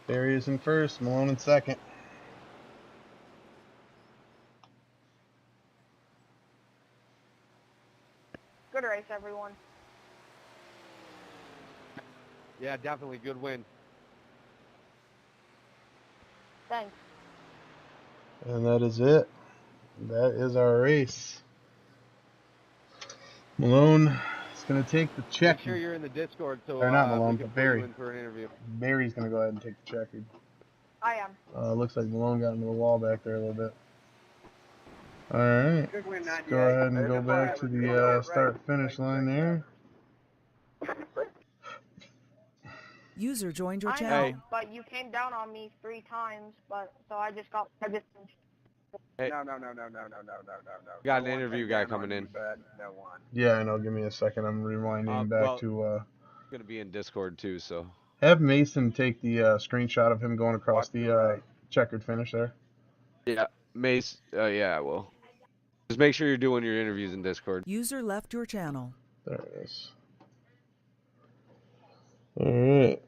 Barry is in first, Malone in second. Good race, everyone. Yeah, definitely good win. Thanks. And that is it. That is our race. Malone is going to take the check. Make sure you're in the Discord so Or not Malone, we can but pull you Barry. in for an interview. Barry's going to go ahead and take the checkered. I am. Looks like Malone got into the wall back there a little bit. All right. Good win, 98. Go ahead and go back to the start-finish line there. User joined your I channel. know, but you came down on me 3 times, so I just Hey. No. Got an No one interview came guy down coming on in. you, but no one. Yeah, I know. Give me a second. I'm rewinding back well- to... Gonna be in Discord too, so. Have Mason take the screenshot of him going across the checkered finish there. Yeah, Mace. Yeah, I will. Just make sure you're doing your interviews in Discord. User left your channel. There it is. All right.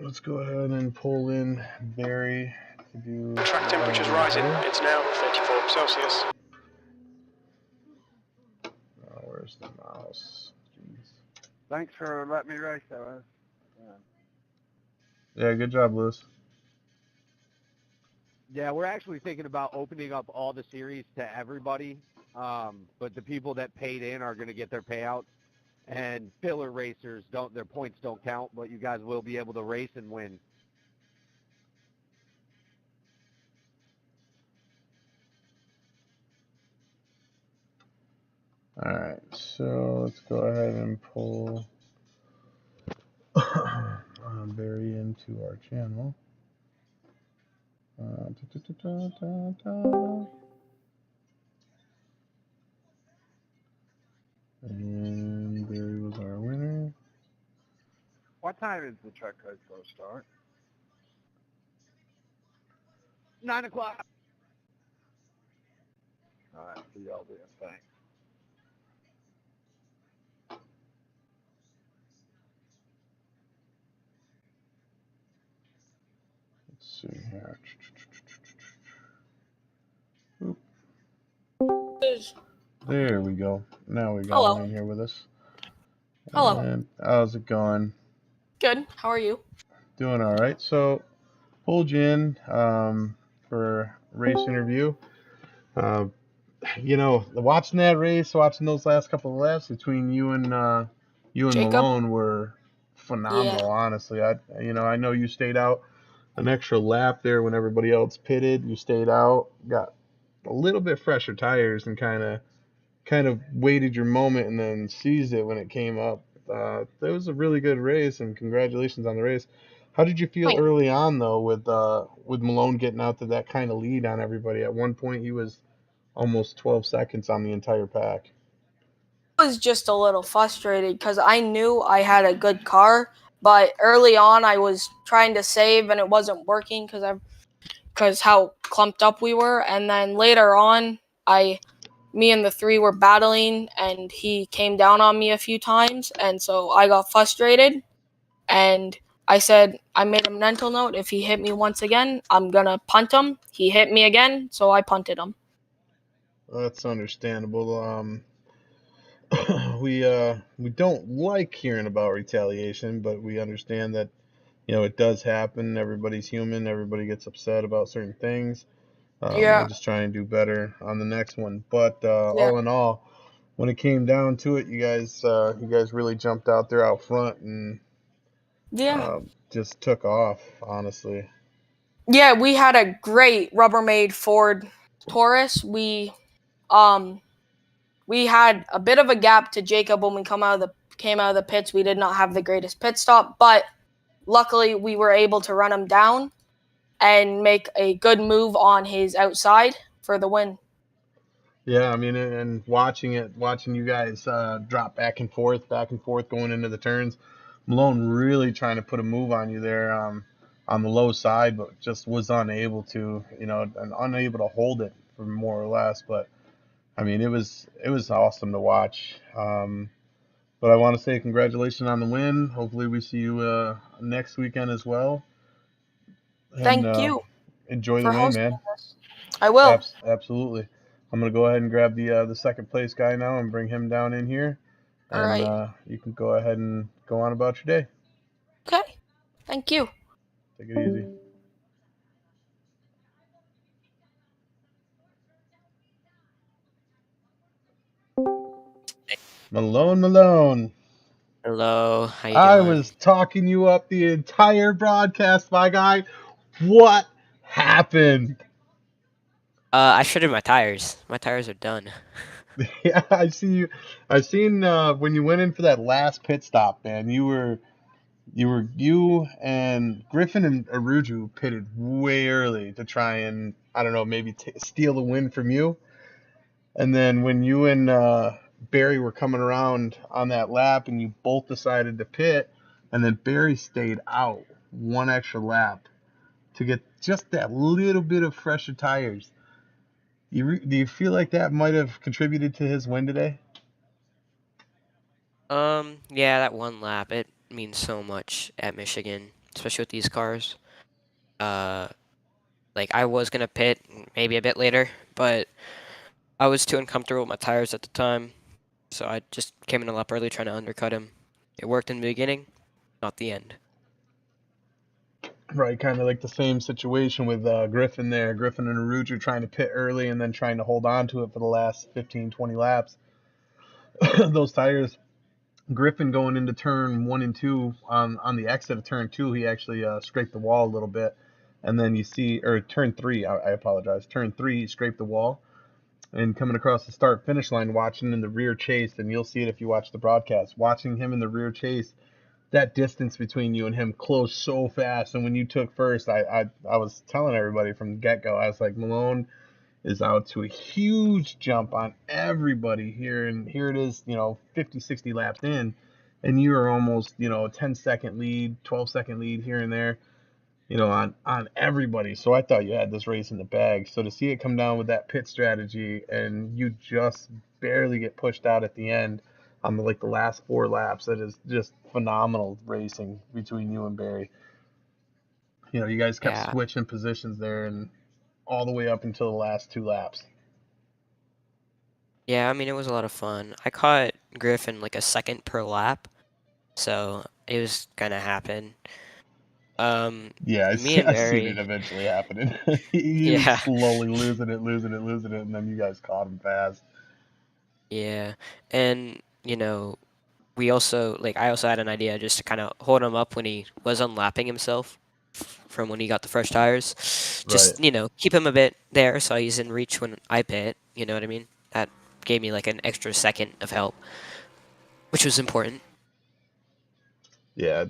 let's go ahead and pull in Barry to do. Track temperature's rising. It's now 34 Celsius. Oh, where's the mouse? Jeez. Thanks for letting me race that. Yeah, good job, Lewis. Yeah, we're actually thinking about opening up all the series to everybody, but the people that paid in are going to get their payouts, and filler racers their points don't count, but you guys will be able to race and win. All right, so let's go ahead and pull Barry into our channel. And Barry was our winner. What time is the truck race going to start? 9 o'clock. All right, see y'all then. Thanks. Let's see here. There we go. Now we got him in here with us. Hello. And how's it going? Good. How are you? Doing all right. So, pulled you in for a race interview. Watching that race, watching those last couple of laps between you and Jacob? Malone were phenomenal. Yeah. Honestly, I know you stayed out an extra lap there when everybody else pitted. You stayed out, got a little bit fresher tires, and kind of waited your moment and then seized it when it came up. It was a really good race, and congratulations on the race. How did you feel Thanks. early on though, with Malone getting out to that kind of lead on everybody? At one point, he was almost 12 seconds on the entire pack. I was just a little frustrated because I knew I had a good car, but early on I was trying to save and it wasn't working because how clumped up we were. And then later on, me and the three were battling, and he came down on me a few times, and so I got frustrated. And I said, I made a mental note: if he hit me once again, I'm gonna punt him. He hit me again, so I punted him. That's understandable. We don't like hearing about retaliation, but we understand that it does happen. Everybody's human. Everybody gets upset about certain things. Yeah. We'll just try and do better on the next one. But Yeah. all in all, when it came down to it, you guys really jumped out there out front and just took off. Honestly. Yeah, we had a great Rubbermaid Ford Taurus. We had a bit of a gap to Jacob when we came out of the pits. We did not have the greatest pit stop, but luckily we were able to run him down and make a good move on his outside for the win. Yeah, I mean, and watching you guys drop back and forth going into the turns. Malone really trying to put a move on you there on the low side, but just was unable to, and unable to hold it for more or less. But I mean, it was awesome to watch. But I want to say congratulations on the win. Hopefully, we see you next weekend as well. And, Thank you. Enjoy the for win, hosting man. us. I will. Absolutely. I'm gonna go ahead and grab the second place guy now and bring him down in here, All and right. you can go ahead and go on about your day. Okay. Thank you. Take it easy. Malone. Hello, how you doing? I was talking you up the entire broadcast, my guy. What happened? I shredded my tires. My tires are done. Yeah, I see you. I've seen when you went in for that last pit stop, man. You and Griffin and Araujo pitted way early to try and, I don't know, maybe steal the win from you. And then when you and Barry were coming around on that lap and you both decided to pit, and then Barry stayed out one extra lap to get just that little bit of fresher tires. Do you feel like that might have contributed to his win today? Yeah, that one lap, it means so much at Michigan. especially with these cars. Like I was gonna pit maybe a bit later, but I was too uncomfortable with my tires at the time, so I just came in a lap early trying to undercut him. It worked in the beginning, not the end. Right, kind of like the same situation with Griffin there. Griffin and Araujo trying to pit early and then trying to hold on to it for the last 15, 20 laps. Those tires, Griffin going into turn 1 and 2 on the exit of turn 2, he actually scraped the wall a little bit. And then you see, or turn 3, I apologize. Turn 3, he scraped the wall. And coming across the start finish line, watching in the rear chase, and you'll see it if you watch the broadcast, watching him in the rear chase, that distance between you and him closed so fast. And when you took first, I was telling everybody from the get-go, I was like, Malone is out to a huge jump on everybody here. And here it is, 50, 60 laps in, and you are almost, 10-second lead, 12-second lead here and there, on everybody. So I thought you had this race in the bag. So to see it come down with that pit strategy and you just barely get pushed out at the end on the last 4 laps, that is just phenomenal racing between you and Barry. You guys kept Yeah. switching positions there and all the way up until the last 2 laps. Yeah, I mean, it was a lot of fun. I caught Griffin like a second per lap, so it was gonna happen. Yeah, Me and I seen it Barry, eventually happening. He was yeah, slowly losing it, and then you guys caught him fast. yeah, and we also I also had an idea just to kind of hold him up when he was unlapping himself from when he got the fresh tires. Right. Just keep him a bit there so he's in reach when I pit. You know what I mean? That gave me like an extra second of help, which was important. Yeah.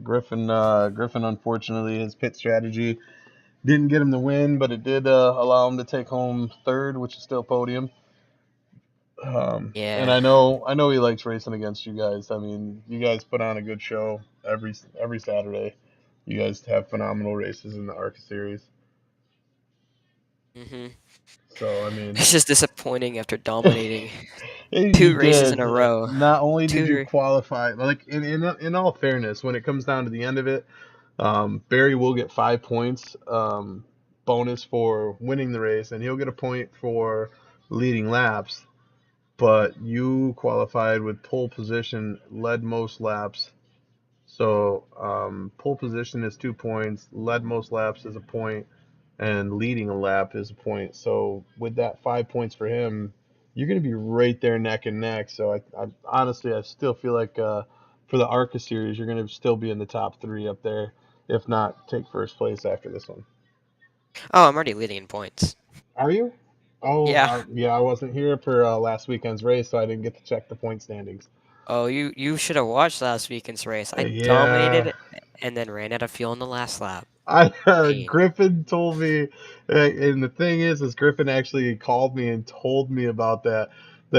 Griffin, unfortunately, his pit strategy didn't get him the win, but it did allow him to take home third, which is still podium. And Yeah. I know he likes racing against you guys. I mean, you guys put on a good show every Saturday. You guys have phenomenal races in the ARCA series. Mhm. So I mean, It's just disappointing after dominating you 2 races in did. a row. Not only did you 2 qualify, like in all fairness, when it comes down to the end of it, Barry will get 5 points bonus for winning the race, and he'll get a point for leading laps. But you qualified with pole position, led most laps. So pole position is 2 points, led most laps is a point, and leading a lap is a point. So with that 5 points for him, you're going to be right there neck and neck. So I honestly, I still feel like for the ARCA series, you're going to still be in the top 3 up there, if not take first place after this one. Oh, I'm already leading in points. Are you? Oh, Yeah. yeah, I wasn't here for last weekend's race, so I didn't get to check the point standings. Oh, you should have watched last weekend's race. I Yeah. dominated and then ran out of fuel in the last lap. Pain. Griffin told me, and the thing is Griffin actually called me and told me about that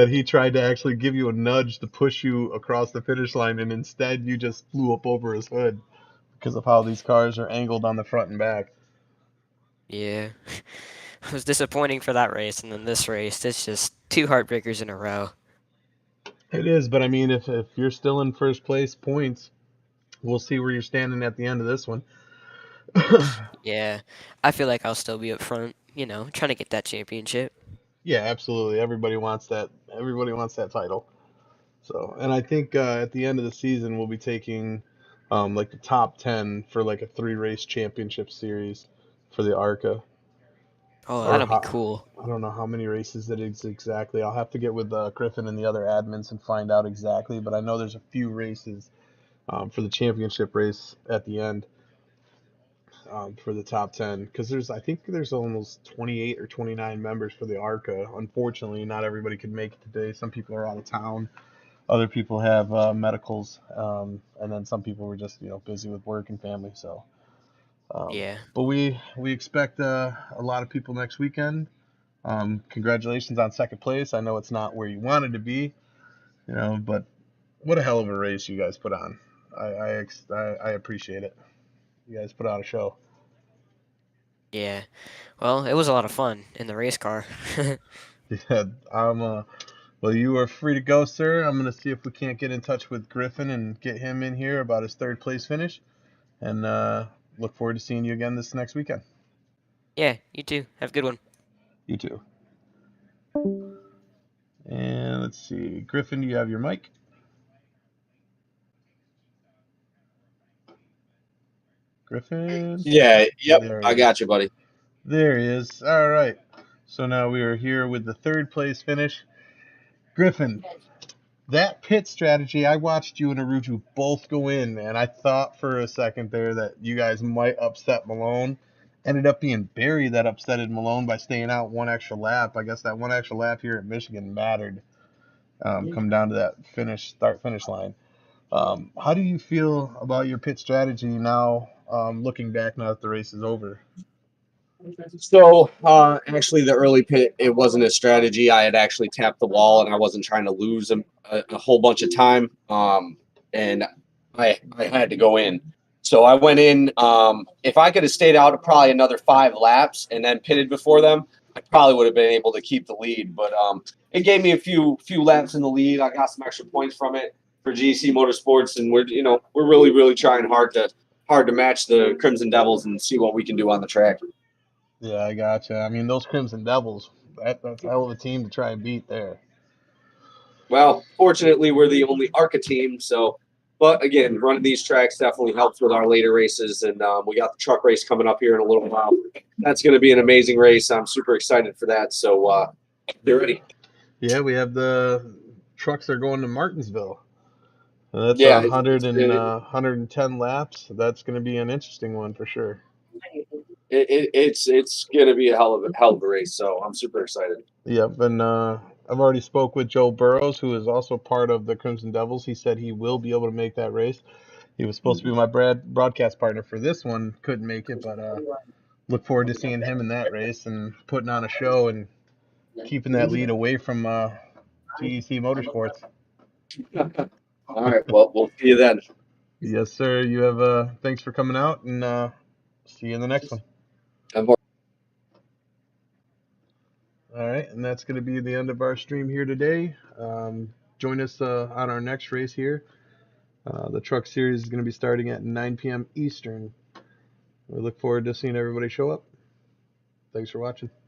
he tried to actually give you a nudge to push you across the finish line, and instead you just flew up over his hood because of how these cars are angled on the front and back. Yeah. It was disappointing for that race, and then this race, it's just 2 heartbreakers in a row. It is, but I mean, if you're still in first place points, we'll see where you're standing at the end of this one. Yeah. I feel like I'll still be up front, trying to get that championship. Yeah, absolutely. Everybody wants that. Everybody wants that title. So, and I think at the end of the season, we'll be taking like the top 10 for like a 3-race championship series for the ARCA. Oh, Or that'll be how, cool. I don't know how many races it is exactly. I'll have to get with Griffin and the other admins and find out exactly. But I know there's a few races for the championship race at the end for the top 10. Because I think there's almost 28 or 29 members for the ARCA. Unfortunately, not everybody could make it today. Some people are out of town. Other people have medicals, and then some people were just busy with work and family. So, Yeah. but we expect a lot of people next weekend. Congratulations on second place. I know it's not where you wanted to be, but what a hell of a race you guys put on. I appreciate it. You guys put on a show. Yeah. Well, it was a lot of fun in the race car. Yeah, well, you are free to go, sir. I'm gonna see if we can't get in touch with Griffin and get him in here about his third place finish. And look forward to seeing you again this next weekend. Yeah, you too. Have a good one. You too. And let's see. Griffin, do you have your mic? Griffin? Yeah, yep, There he I is. got you, buddy. There he is. All right. So now we are here with the third place finish. Griffin, that pit strategy, I watched you and Araujo both go in, man. I thought for a second there that you guys might upset Malone. Ended up being Barry that upsetted Malone by staying out one extra lap. I guess that one extra lap here at Michigan mattered. Come down to that start-finish line. How do you feel about your pit strategy now, looking back now that the race is over? So, actually, the early pit, it wasn't a strategy. I had actually tapped the wall, and I wasn't trying to lose a whole bunch of time. And I had to go in. So I went in. If I could have stayed out probably another 5 laps and then pitted before them, I probably would have been able to keep the lead. But it gave me a few laps in the lead. I got some extra points from it for GEC Motorsports, and we're really trying hard to match the Crimson Devils and see what we can do on the track. Yeah, I gotcha. I mean, those Crimson Devils, that's a hell of a team to try and beat there. Well, fortunately, we're the only ARCA team. So, but again, running these tracks definitely helps with our later races. And we got the truck race coming up here in a little while. That's going to be an amazing race. I'm super excited for that. So, they're ready. Yeah, we have the trucks are going to Martinsville. That's Yeah, 110 laps. That's going to be an interesting one for sure. It's going to be a hell of a race. So I'm super excited. Yep, and I've already spoke with Joe Burrows, who is also part of the Crimson Devils. He said he will be able to make that race. He was supposed to be my broadcast partner for this one, couldn't make it, but look forward to seeing him in that race and putting on a show and keeping that lead away from GEC Motorsports. All right, well, we'll see you then. Yes, sir. You have thanks for coming out, and see you in the next one. All right, and that's going to be the end of our stream here today. Join us on our next race here. The truck series is going to be starting at 9 p.m. Eastern. We look forward to seeing everybody show up. Thanks for watching.